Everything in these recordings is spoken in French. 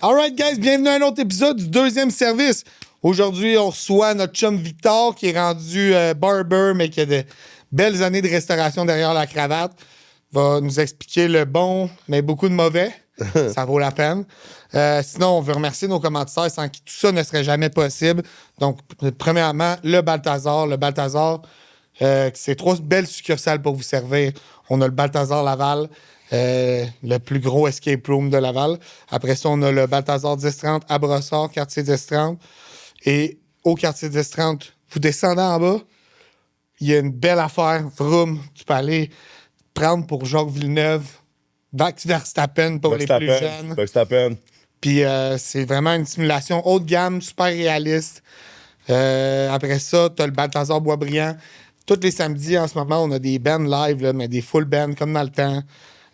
Alright, guys, bienvenue à un autre épisode du deuxième service. Aujourd'hui, on reçoit notre chum Victor qui est rendu barber, mais qui a de belles années de restauration derrière la cravate. Va nous expliquer le bon, mais beaucoup de mauvais. Ça vaut la peine. Sinon, on veut remercier nos commanditaires sans qui tout ça ne serait jamais possible. Donc, premièrement, le Balthazar. Le Balthazar, c'est 3 belles succursales pour vous servir. On a le Balthazar Laval, le plus gros escape room de Laval. Après ça, on a le Balthazar 1030 à Brossard, quartier 1030. Et au quartier 1030, vous descendez en bas, il y a une belle affaire, vroom, tu peux aller prendre pour Jacques Villeneuve, Max Verstappen pour les plus jeunes. Verstappen. Puis c'est vraiment une simulation haut de gamme, super réaliste. Après ça, tu as le Balthazar Boisbriand. Tous les samedis, en ce moment, on a des bands live, là, mais des full bands comme dans le temps.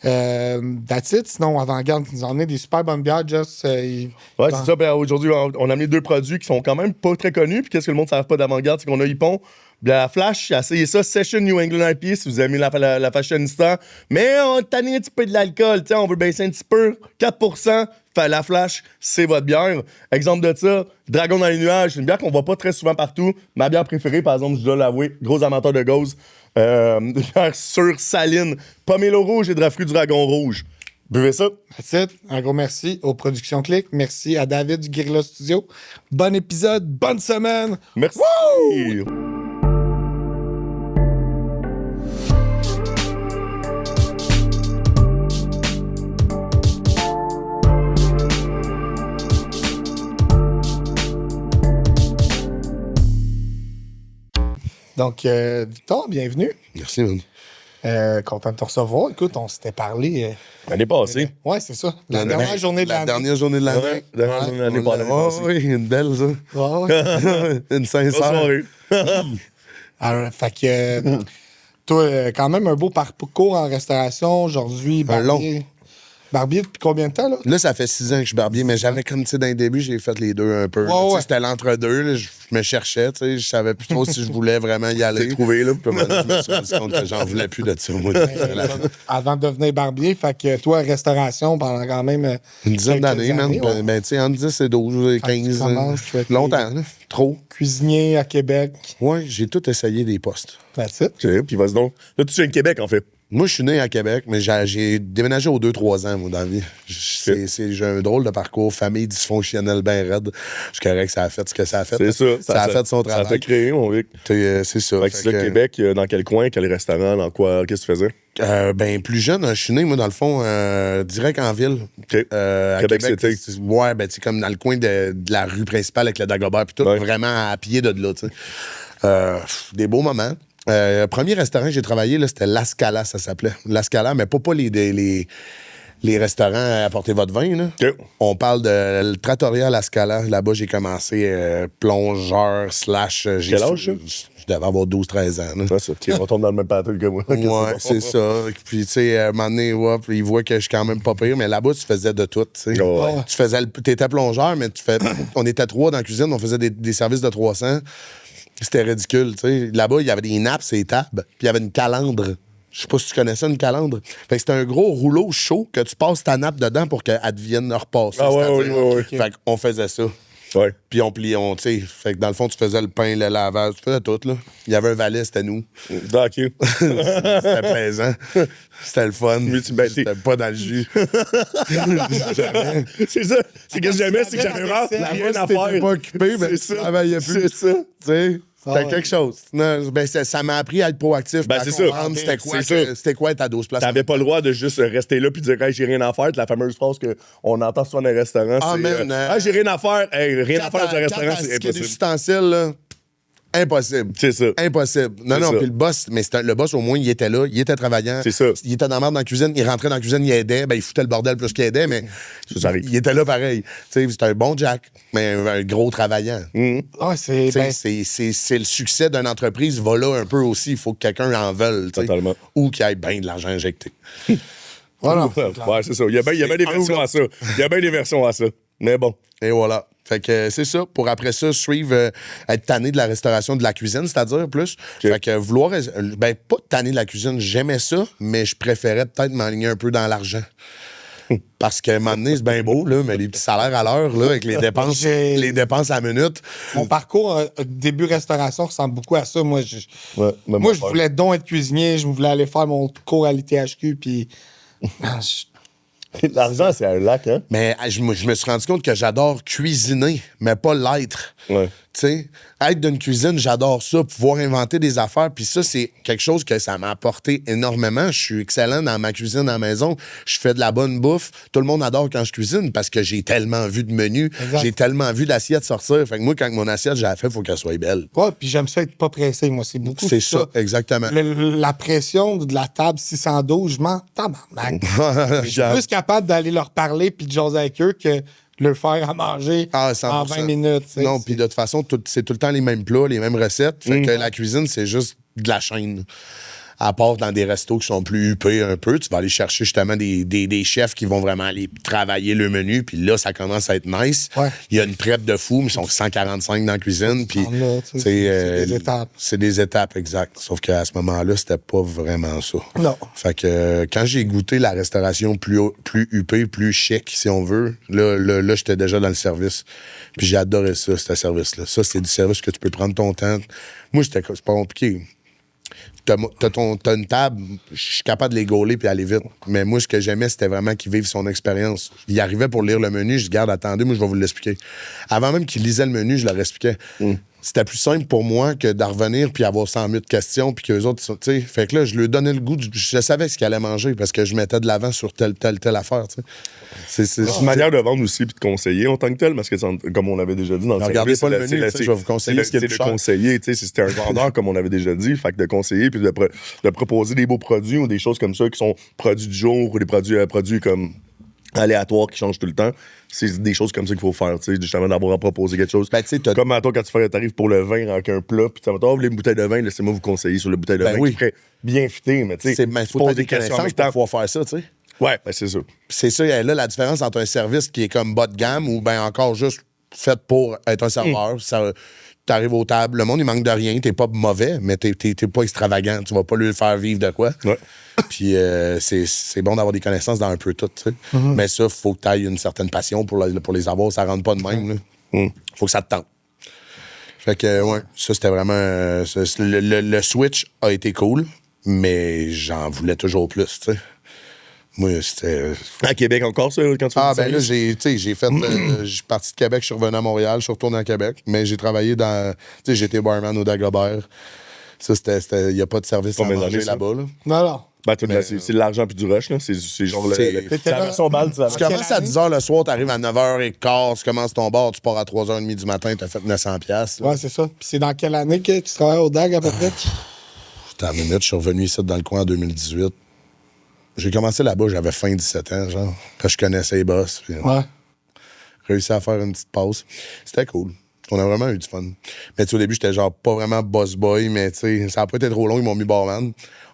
That's it. Sinon, Avant-Garde qui nous a emmené des super bonnes bières. Ouais, c'est ça. Ben, aujourd'hui, on a amené 2 produits qui sont quand même pas très connus. Puis qu'est-ce que le monde ne savent pas d'Avant-Garde, c'est qu'on a Hippon. La Flash, essayez ça, Session New England IPA, si vous aimez la fashionista. Mais on est tanné un petit peu de l'alcool, on veut baisser un petit peu. 4%, la Flash, c'est votre bière. Exemple de ça, Dragon dans les nuages, c'est une bière qu'on voit pas très souvent partout. Ma bière préférée, par exemple, je dois l'avouer, gros amateur de gauze. Bière sur saline, pomelo rouge et de la fruit du dragon rouge. Buvez ça. That's it. Un gros merci aux Productions Click. Merci à David du Guerrilla Studio. Bon épisode, bonne semaine. Merci. Woo! Donc, Victor, bienvenue. Merci, man. Content de te recevoir. Écoute, on s'était parlé. L'année passée. Ouais, c'est ça. La dernière journée de l'année. La dernière journée de l'année. Ouais, dernière journée de l'année passée. Oui, une belle, ça. Ouais. Une sincère. Bonne soirée. Alors, fait que, toi, quand même un beau parcours en restauration. Aujourd'hui, barbier. Barbier depuis combien de temps, là? Là, ça fait 6 ans que je suis barbier, mais j'avais comme, tu sais, dans le début, j'ai fait les deux un peu. Ouais. C'était l'entre-deux, là, je me cherchais, tu sais, je savais plus trop si je voulais vraiment y aller. T'es trouvé, là. Puis maintenant, je me suis rendu compte que j'en voulais plus de ça, moi. Avant de devenir barbier, fait que toi, restauration pendant quand même. Une dizaine d'années, man. Ouais. Ben, tu sais, entre 10 et 12, 15. Tu fais Longtemps, là. Trop. Cuisinier à Québec. Ouais, j'ai tout essayé des postes. That's it. Puis vas-y donc. Là, tu viens de Québec, en fait. Moi, je suis né à Québec, mais j'ai déménagé aux 2-3 ans, moi, dans la vie. J'ai un drôle de parcours, famille dysfonctionnelle bien raide. Je suis correct, ça a fait ce que ça a fait. C'est ça. Ça a fait son travail. Ça t'a créé, mon Vic. C'est ça. Fait que c'est là, Québec, dans quel coin, quel restaurant, dans quoi, qu'est-ce que tu faisais? Ben, plus jeune, je suis né, moi, dans le fond, direct en ville. OK. À Québec Québec. City. Ouais, ben, tu sais, comme dans le coin de la rue principale avec le Dagobert, puis tout, Ouais. vraiment à pied de là, tu sais. Des beaux moments. Premier restaurant que j'ai travaillé, là, c'était L'Ascala, ça s'appelait. L'Ascala, mais pas les restaurants apportez votre vin, là. OK. On parle de le Trattoria L'Ascala. Là-bas, j'ai commencé plongeur / Quel âge, ça? Je devais avoir 12-13 ans. Là. Ouais, ça. OK, on tombe dans le même pattern que moi. Ouais, c'est ça. Puis, tu sais, à un moment donné, ouais, puis ils voient que je suis quand même pas pire, mais là-bas, tu faisais de tout, tu sais. Ouais. T'étais plongeur, mais on était 3 dans la cuisine, on faisait des services de 300. C'était ridicule, tu sais. Là-bas, il y avait des nappes, et tables, puis il y avait une calandre. Je sais pas si tu connais ça, une calandre. Fait que c'était un gros rouleau chaud que tu passes ta nappe dedans pour qu'elle devienne repasser. Ah ouais, ouais. Fait qu'on faisait ça. Ouais. Puis on pliait, tu sais. Fait que dans le fond, tu faisais le pain, le lavage, tu faisais tout, là. Il y avait un valet, c'était nous. OK. C'était plaisant. C'était le fun. Mais J'étais pas dans le jus. C'est ça. C'est que j'aimais, c'est que j'avais vraiment rien à faire. T'étais pas occupé, mais C'est tu ça. travaillais plus. C'est ça. Tu sais, c'était ouais. quelque chose. Non, ben, ça m'a appris à être proactif. Ben, à c'est ça. comprendre c'était quoi, C'est ça. c'était quoi être à 12 places. T'avais pas le droit de juste rester là puis dire hey, j'ai rien à faire. La fameuse phrase qu'on entend souvent dans les restaurants, Ah, c'est man, ah, j'ai rien à faire. Hey, rien à faire dans un Quand restaurant, t'as c'est des impossible. ustensiles, là, impossible. C'est ça. Impossible. Non, C'est non, ça. puis le boss, le boss, au moins, il était là, il était travaillant. C'est ça. Il était dans la merde dans la cuisine, il rentrait dans la cuisine, il aidait, ben, il foutait le bordel plus qu'il aidait, mais Ça arrive. il était là pareil. Tu sais, c'était un bon Jack, mais un gros travaillant. Mhm. Ouais, c'est. Tu sais, Ben, c'est le succès d'une entreprise, va là un peu aussi. Il faut que quelqu'un en veuille. tu sais. Totalement. Ou qu'il y ait bien de l'argent injecté. voilà. Ouais, c'est ça. Il y a bien des versions à ça. Il y a bien des versions à ça. Mais bon. Et voilà. Fait que c'est ça. Pour après ça, suivre, être tanné de la restauration de la cuisine, c'est-à-dire plus. Fait que vouloir. Ben, pas tanné de la cuisine, j'aimais ça, mais je préférais peut-être m'aligner un peu dans l'argent. Parce qu'à un moment donné, c'est bien beau, là, mais les petits salaires à l'heure, là, avec les dépenses à la minute. Mon parcours début restauration ressemble beaucoup à ça. Moi, je voulais donc être cuisinier, je voulais aller faire mon cours à l'ITHQ, puis... L'argent, c'est un lac, hein? Mais je me suis rendu compte que j'adore cuisiner, mais pas l'être. Ouais. Tu sais, être d'une cuisine, j'adore ça, pouvoir inventer des affaires. Puis ça, c'est quelque chose que ça m'a apporté énormément. Je suis excellent dans ma cuisine à la maison. Je fais de la bonne bouffe. Tout le monde adore quand je cuisine parce que j'ai tellement vu de menus, j'ai tellement vu d'assiettes sortir. Fait que moi, quand mon assiette, j'ai fait, il faut qu'elle soit belle. Ouais, puis j'aime ça être pas pressé, moi. C'est beaucoup C'est ça, exactement. La pression de la table 612, je m'en tabarnak. Je suis plus capable d'aller leur parler puis de jaser avec eux que leur faire à manger en 20 minutes. Non, puis de toute façon, c'est tout le temps les mêmes plats, les mêmes recettes. Fait que la cuisine, c'est juste de la chaîne. À part dans des restos qui sont plus huppés un peu, tu vas aller chercher justement des chefs qui vont vraiment aller travailler le menu, puis là, ça commence à être nice. Ouais. Il y a une prep de fou, mais ils sont 145 dans la cuisine, puis c'est des étapes. C'est des étapes, exact. Sauf qu'à ce moment-là, c'était pas vraiment ça. Non. Fait que quand j'ai goûté la restauration plus huppée, plus chic, si on veut, là j'étais déjà dans le service. Puis j'ai adoré ça, ce service-là. Ça, c'est du service que tu peux prendre ton temps. Moi, c'est pas compliqué. T'as une table, je suis capable de les gauler puis aller vite. Mais moi, ce que j'aimais, c'était vraiment qu'il vive son expérience. Il arrivait pour lire le menu, je dis, garde, attendez, moi, je vais vous l'expliquer. Avant même qu'il lisait le menu, je leur expliquais. C'était plus simple pour moi que de revenir puis avoir 100 000 questions puis qu'eux autres, tu sais. Fait que là, je lui donnais le goût, je savais ce qu'il allait manger parce que je mettais de l'avant sur telle affaire, tu sais. C'est une manière de vendre aussi puis de conseiller en tant que tel, parce que, comme on l'avait déjà dit dans le service, regardez pas le menu, je vais vous conseiller ce qui est le de plus cher. conseiller, tu sais, c'était un vendeur, comme on avait déjà dit, fait que de conseiller puis de proposer des beaux produits ou des choses comme ça qui sont produits du jour ou des produits comme aléatoires qui changent tout le temps. C'est des choses comme ça qu'il faut faire, tu sais, justement d'avoir à proposer quelque chose. Ben, tu sais, comme à toi, quand tu arrives pour le vin avec un plat, puis tu vas t'offrir les bouteilles de vin, laissez-moi vous conseiller sur les bouteilles de vin qui ferait bien fitter, mais tu sais, il faut des connaissances pour pouvoir faire ça, tu sais. Ouais, ben c'est ça. C'est ça, là, la différence entre un service qui est comme bas de gamme ou bien encore juste fait pour être un serveur. T'arrives aux tables, le monde, il manque de rien. T'es pas mauvais, mais t'es pas extravagant. Tu vas pas lui faire vivre de quoi. Ouais. Puis c'est bon d'avoir des connaissances dans un peu tout, tu sais. Mais ça, faut que t'ailles une certaine passion pour les avoir. Ça rentre pas de même, là. Faut que ça te tente. Fait que, ouais, ça, c'était vraiment... le switch a été cool, mais j'en voulais toujours plus, tu sais. Moi, c'était... À Québec encore, ça, quand tu fais ben là, j'ai fait... je suis parti de Québec, je suis revenu à Montréal, je suis retourné à Québec, mais j'ai travaillé dans... Tu sais, j'étais barman au Dagobert. Ça, il n'y a pas de service à manger là-bas, là. Non. Ben, c'est de l'argent puis du rush, là. C'est genre la version balle, tu Tu commences à 10h le soir, tu arrives à 9h15, tu commences ton bar, tu pars à 3h30 du matin, tu as fait 900$. Ouais, c'est ça. Puis c'est dans quelle année que tu travailles au DAG à peu près? T'as une minute, je suis revenu ici dans le coin en 2018. J'ai commencé là-bas, j'avais fin 17 ans, genre. Quand je connaissais les boss. Puis, Ouais. réussi à faire une petite pause. C'était cool. On a vraiment eu du fun. Mais tu sais, au début, j'étais genre pas vraiment boss boy, mais tu sais, ça a pas été trop long, ils m'ont mis barman.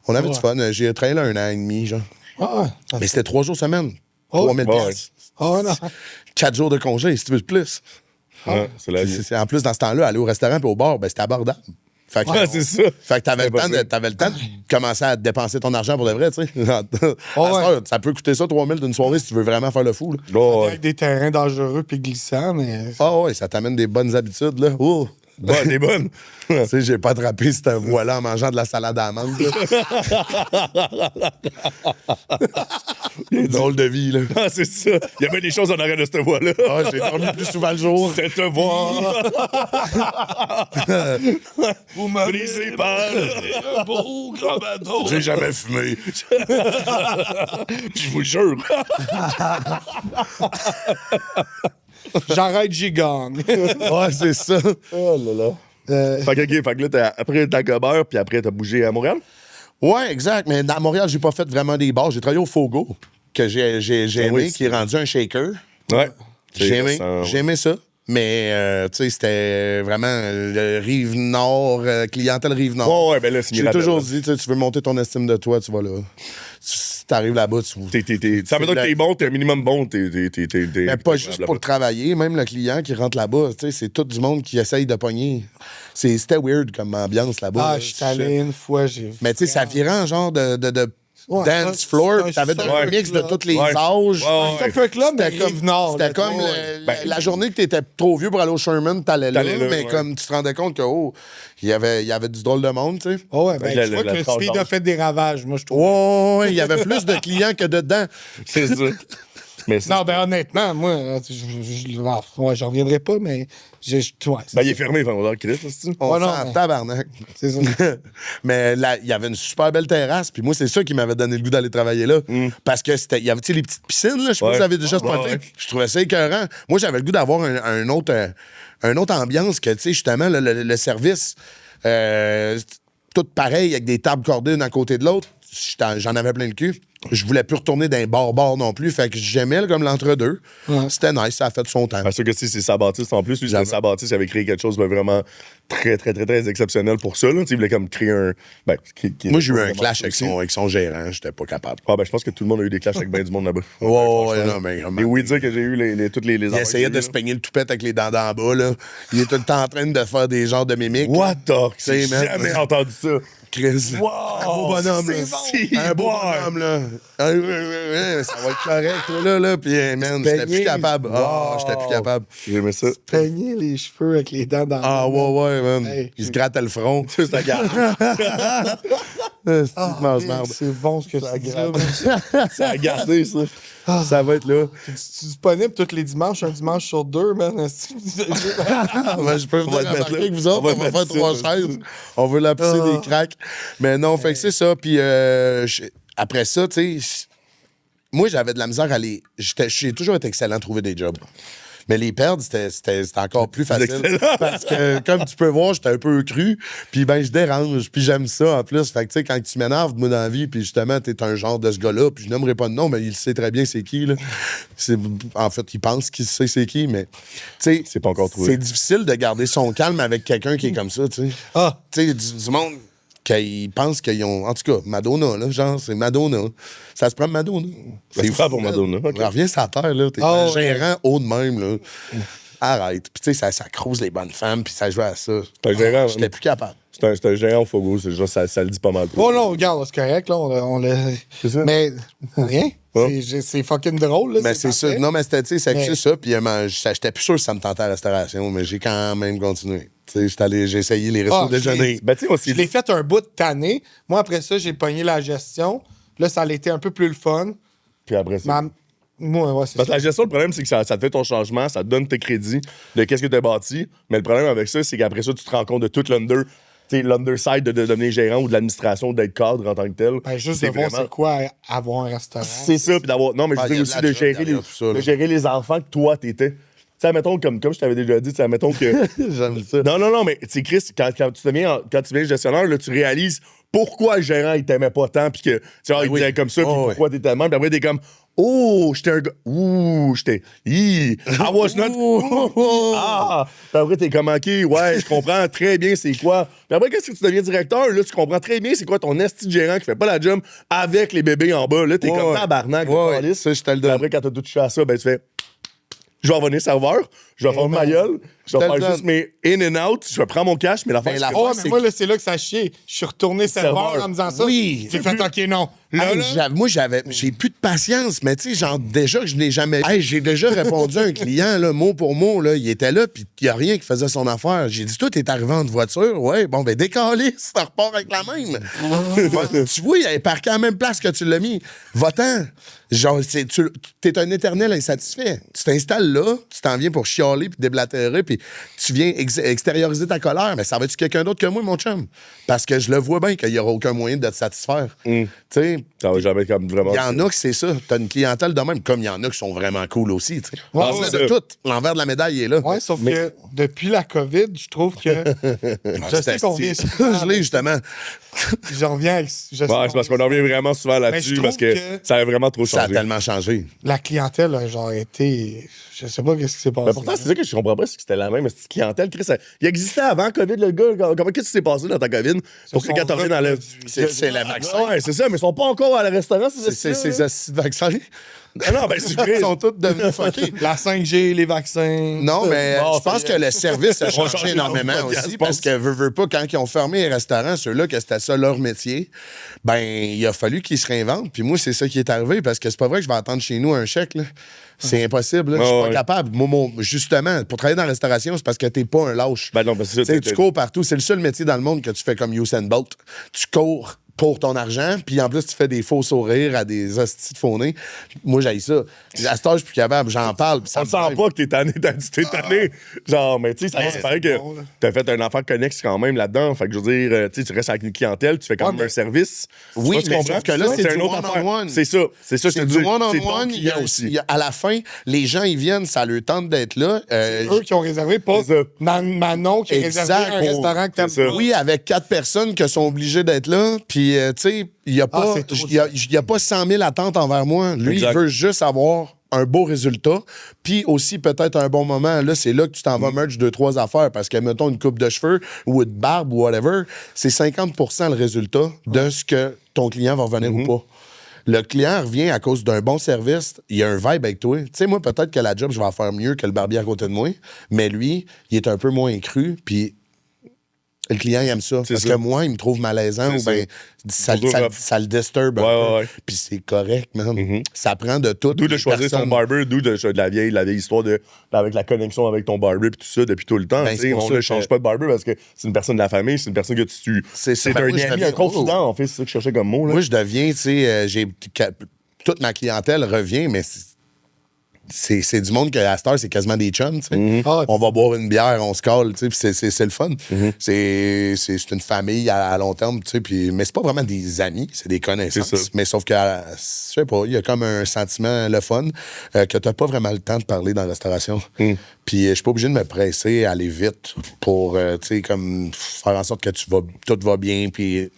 On avait du fun. J'ai travaillé là 1 an et demi, genre. Ah, ouais. Mais c'était 3 jours semaine. Oh, 3000 piastres. Ah, ouais, non. 4 jours de congé, si tu veux plus. Ouais, c'est la vie. En plus, dans ce temps-là, aller au restaurant et au bar, ben, c'était abordable. Fait que, c'est ça. Fait que t'avais le temps de commencer à dépenser ton argent pour de vrai, tu sais. À cette heure, ça peut coûter ça 3000 d'une soirée si tu veux vraiment faire le fou, là. Avec des terrains dangereux puis glissants, mais... Ah ouais, ça t'amène des bonnes habitudes, là. Oh! Ouais, des bonnes. Tu sais, j'ai pas attrapé cette voie-là en mangeant de la salade à amande. Drôle de vie, là. Ah, c'est ça. Il y a bien des choses en arrière de cette voie-là. Ah, j'ai dormi plus souvent le jour. Cette voie. Vous me brisez pas un beau grand bateau. J'ai jamais fumé. Je vous jure. J'arrête, j'y gagne. Ouais, c'est ça. Oh là là. Fait que là, après Dagobert, puis après, t'as bougé à Montréal? Ouais, exact. Mais à Montréal, j'ai pas fait vraiment des bars. J'ai travaillé au Fogo, que j'ai aimé, oui, qui est rendu un shaker. Ouais. J'ai aimé ça. Mais, tu sais, c'était vraiment Rive-Nord, clientèle Rive-Nord. Ouais, ben là, c'est J'ai toujours dit, tu veux monter ton estime de toi, tu vas là. Si t'arrives là-bas, tu... Ça veut dire que t'es bon, t'es un minimum bon, Mais pas juste pour le travailler, même le client qui rentre là-bas, tu sais, c'est tout du monde qui essaye de pogner. C'était weird comme ambiance là-bas. Ah, je suis allé une fois, j'ai... Mais tu sais, ça virant, genre de Ouais, dance floor, c'est puis t'avais un un mix de club. tous les Ouais. âges. C'est un peu club, mais C'était comme, Rive-Nord. c'était là, comme tu vois. la journée que t'étais trop vieux pour aller au Sherman, t'allais là, T'allais là, mais ouais. comme tu te rendais compte que, il y avait du drôle de monde, tu sais. Oh, ouais, ben, La- tu vois la- que la le tranche speed a d'âge. fait des ravages, moi, je trouve. Ouais, il y avait plus de clients que dedans. C'est ça. Mais c'est- Non, ben honnêtement, moi, j'en reviendrai pas, mais ouais, Ben, il est fermé, vendeur Chris, c'est On Ouais, non, s'en mais- tabarnak. c'est ça. Mais là, il y avait une super belle terrasse, puis moi, c'est ça qui m'avait donné le goût d'aller travailler là. Parce que il y avait, tu sais, les petites piscines, là, je sais pas Ouais. si vous avez déjà spoté. Ouais. Je trouvais ça écœurant. Moi, j'avais le goût d'avoir un autre ambiance que, tu sais, justement, le service, tout pareil, avec des tables cordées d'un côté de l'autre. J'en avais plein le cul. Je voulais plus retourner d'un bar non plus. Fait que j'aimais comme l'entre-deux. Ouais. C'était nice, ça a fait son temps. Parce que si c'est Sabattis en plus, lui, c'était Jamais. Sabattis, il avait créé quelque chose de vraiment très, très, très, très exceptionnel pour ça. Là. Tu sais, il voulait comme créer un. Ben, Moi, j'ai eu un vraiment clash aussi. avec son gérant. J'étais pas capable. Ah, ben, je pense que tout le monde a eu des clashs avec ben du monde là-bas. Ouais, non, mais Mais oui, dire que j'ai eu toutes les il affaires essayait que de j'ai se eues, peigner le toupette avec les dents d'en bas, là. Il est tout le temps en train de faire des genres de mimiques. là. What the? C'est, J'ai man. jamais entendu ça. Chris. Wow, Un beau bonhomme, là. c'est bon. Un beau Ouais. bonhomme, là. Ça va être correct, toi, là. Puis, man, j'étais plus peigner. capable. Ah, Wow. j'étais plus capable. J'aimais ça. Peigner les cheveux avec les dents dans Ah, ouais, man. Hey. Il se grattait le front. Ça, ça garde. C'est Ah, mange mec, marde. c'est bon ce que tu dis là. man. Ça a gardé, ça. Ça va être là. Tu es disponible tous les dimanches, un dimanche sur deux, man. Ben, je peux va venir te mettre embarquer là. avec vous autres. On va On va te faire mettre 3 ça. chaises. On veut la pisser des cracks. Mais non, fait que c'est ça. Puis après ça, tu sais, moi, j'avais de la misère à aller. J'ai toujours été excellent à trouver des jobs. Mais les perdre, c'était encore plus facile. Parce que, comme tu peux voir, j'étais un peu cru. Puis, ben, je dérange. Puis, j'aime ça en plus. Fait que, tu sais, quand tu m'énerves, moi, dans la vie, puis justement, t'es un genre de ce gars-là. Puis, je nommerai pas de nom, mais il sait très bien c'est qui, là. En fait, il pense qu'il sait c'est qui, mais, tu sais, C'est pas encore trouvé. c'est difficile de garder son calme avec quelqu'un qui est comme ça, tu sais. Ah. Tu sais, du monde qui pense qu'ils ont. En tout cas, Madonna, là, genre, c'est Madonna. Ça se prend Madonna. Ça se prend pour fou, Madonna, là. ok. Reviens sur la terre, là. T'es Ah, un ouais. gérant haut de même, là. Arrête. Puis, tu sais, ça crouse les bonnes femmes, puis ça joue à ça. C'est un gérant, J'étais plus capable. C'est un géant au fogo, c'est genre, ça le dit pas mal. Oh non, regarde, c'est correct, là. On l'a. C'est ça? Mais rien. Ouais. C'est fucking drôle, là. Mais c'est ça. parfait. Non, mais c'était, tu sais, c'est Mais- que c'est ça. Puis, j'étais plus sûr que ça me tentait à la restauration, mais j'ai quand même continué. Tu sais, j'ai essayé les restos Ah, déjeuner. Ben, tu sais, aussi. Je l'ai fait un bout de tannée. Moi, après ça, j'ai pogné la gestion. Là, ça a été un peu plus le fun. Puis après ça. Moi, ouais, c'est Parce que ça. la gestion, le problème, c'est que ça te fait ton changement, ça te donne tes crédits de qu'est-ce que tu as bâti. Mais le problème avec ça, c'est qu'après ça, tu te rends compte de tout l'underside de devenir gérant ou de l'administration ou d'être cadre en tant que tel. Ben, juste C'est de voir vraiment- c'est quoi avoir un restaurant. C'est ça, puis d'avoir. Non, mais Ah, je il y veux a dire de aussi la de job gérer, derrière tout ça, là. de gérer les enfants que toi, t'étais. Tu sais, admettons, comme je t'avais déjà dit, tu sais, admettons que. J'aime ça. Non, mais tu sais, Chris, quand tu deviens gestionnaire, là, tu réalises pourquoi le gérant, il t'aimait pas tant, puis que, tu sais, il oui. disait comme ça, puis Oh, pourquoi t'étais tellement, puis après, t'es comme, oh, j'étais un gars, ouh, j'étais, I was not, ah, puis après, t'es comme, OK, ouais, je comprends très bien c'est quoi. Puis après, qu'est-ce que tu deviens directeur, là, tu comprends très bien c'est quoi ton esti de gérant qui fait pas la job avec les bébés en bas, là, t'es Ouais, comme ouais. tabarnak, Ouais, ouais, calice. ça, je te le Puis donne. après, quand t'as tout touché à ça, ben, tu fais, je vais revenir serveur, je vais faire ma gueule, je vais Je te le faire juste donne. mes in and out, je vais prendre mon cash, mais l'affaire, Ben, c'est la que- Oh, fois, mais c'est moi, là, c'est là que ça chie. Je suis retourné serveur Serveur. en me disant ça. Oui. J'ai fait OK, non. Là, Hey, là, moi, j'ai plus de patience, mais tu sais, genre, déjà que je n'ai jamais. Hey, j'ai déjà répondu à un client, là, mot pour mot, là, il était là, puis il n'y a rien qui faisait son affaire. J'ai dit, toi, t'es arrivé en voiture, ouais, bon, ben, décalé, ça repart avec la même. Tu vois, il est parqué à la même place que tu l'as mis. Va-t'en. Genre, t'es un éternel insatisfait. Tu t'installes là, tu t'en viens pour chialer puis déblatérer, puis tu viens extérioriser ta colère, mais ça va être quelqu'un d'autre que moi, mon chum? Parce que je le vois bien qu'il n'y aura aucun moyen de te satisfaire. Tu sais, Ça va jamais comme vraiment. il y en a que c'est ça. T'as une clientèle de même, comme il y en a qui sont vraiment cool aussi. Tu sais. Ouais, On ouais, a c'est de ça. tout. L'envers de la médaille est là. ouais, sauf que depuis la COVID, je trouve que. je sais qu'on vient. Je l'ai justement. Je reviens avec. je sais Ouais, c'est parce qu'on en revient vraiment souvent là-dessus, trouve parce que, que ça a vraiment trop Ça a changé. tellement changé. La clientèle a genre été. Je sais pas qu'est-ce qui s'est passé. Mais pourtant, c'est ça que je comprends pas, c'est que c'était la même petite clientèle. Chris, il existait avant COVID, le gars. Qu'est-ce qui s'est passé dans ta COVID? Pour que sont quand t'en reviens dans le. C'est le vaccin. Ouais, c'est ça, mais ils sont pas encore à la restaurant, C'est ces acides vaccins. Non, ben c'est vrai. Ils sont tous devenus fuckés. La 5G, les vaccins. Non, mais Bon, je pense ça que y est. le service a On va changé changer énormément dans le podcast, aussi je pense. parce que veux pas, quand ils ont fermé les restaurants, ceux-là, que c'était ça leur métier, ben, il a fallu qu'ils se réinventent. Puis moi, c'est ça qui est arrivé parce que c'est pas vrai que je vais attendre chez nous un chèque, là. C'est impossible, là. Je suis pas ouais. capable. Moi, justement, pour travailler dans la restauration, c'est parce que t'es pas un lâche. Ben non, parce que Tu sais, tu cours partout. C'est le seul métier dans le monde que tu fais comme Usain Bolt. Tu cours pour ton argent, puis en plus, tu fais des faux sourires à des hosties de faux nez. Moi, j'haïs ça. À ce temps, je suis plus capable. J'en parle. puis ça On me sent drive. pas que t'es tanné, t'as dit t'es tanné. Genre, mais tu sais, ça reste pareil que bon, là. t'as fait un enfant connexe quand même là-dedans. Fait que je veux dire, tu sais, tu restes avec une clientèle, tu fais quand même un service. Oui, Tu mais comprends? sauf que là, Ça, c'est du une autre affaire. one-on-one. C'est ça. C'est ça, je te C'est dis. du C'est ton one-on-one. client aussi. À la fin, les gens, ils viennent, ça leur tente d'être là. Eux qui ont réservé, pas C'est ça. Manon qui a Exact, réservé un restaurant que t'aimes c'est ça. pas. Oui, avec 4 personnes qui sont obligées d'être là. Puis, tu sais, il n'y a, pas- c'est trop il y a pas 100 000 attentes envers moi. Lui, Exact. il veut juste avoir un beau résultat, puis aussi peut-être un bon moment. Là, c'est là que tu t'en vas merge 2-3 affaires, parce que, mettons, une coupe de cheveux ou une barbe ou whatever, c'est 50 le résultat de ce que ton client va revenir ou pas. Le client revient à cause d'un bon service, il y a un vibe avec toi. Tu sais, moi, peut-être que la job, je vais en faire mieux que le barbier à côté de moi, mais lui, il est un peu moins cru, puis le client, il aime ça. Parce ça. que moi, il me trouve malaisant C'est ou bien ça, Toujours ça- rough. ça le disturbe un Ouais, peu. ouais. Puis c'est correct, man. Ça prend de tout. D'où de choisir ton barber, d'où de la vieille histoire avec la connexion avec ton barber puis tout ça depuis tout le temps. Ben, Tu c'est sais, pour on ça ne que- change pas de barber parce que c'est une personne de la famille, c'est une personne que tu. C'est ça. C'est Ben, un moi, je ami, deviens- un confident, en fait, c'est ça que je cherchais comme mot. Là. Moi, je deviens, tu sais, toute ma clientèle revient, mais c'est du monde que à cette heure, c'est quasiment des chums, tu sais. Ah, On va boire une bière, on se colle, tu sais, puis c'est le fun. C'est une famille à long terme, tu sais, mais c'est pas vraiment des amis, c'est des C'est connaissances. ça. Mais sauf que, je sais pas, il y a comme un sentiment, le fun, que t'as pas vraiment le temps de parler dans la restauration. Puis je suis pas obligé de me presser, aller vite pour, tu sais, comme faire en sorte que tout va bien, puis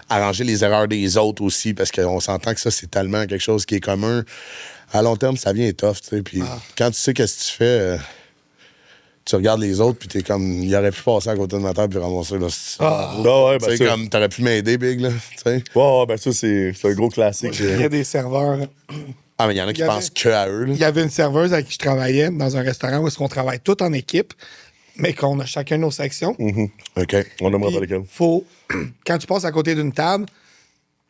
arranger les erreurs des autres aussi, parce qu'on s'entend que ça, c'est tellement quelque chose qui est commun. À long terme, ça vient tough, tu sais. Puis quand tu sais qu'est-ce que tu fais, tu regardes les autres, puis t'es comme, il aurait pu passer à côté de ma table puis ramasser, là. Ouais, Tu sais, ça. comme, t'aurais pu m'aider, Big, là, tu sais. Ouais, ben ça, c'est un gros classique. Il y a des serveurs. Ah, mais il y en a qui Il y avait- pensent que à eux, là. Il y avait une serveuse avec qui je travaillais dans un restaurant où est-ce qu'on travaille tout en équipe, mais qu'on a chacun nos sections. OK. On n'aimera Puis, pas lesquels. faut, quand tu passes à côté d'une table,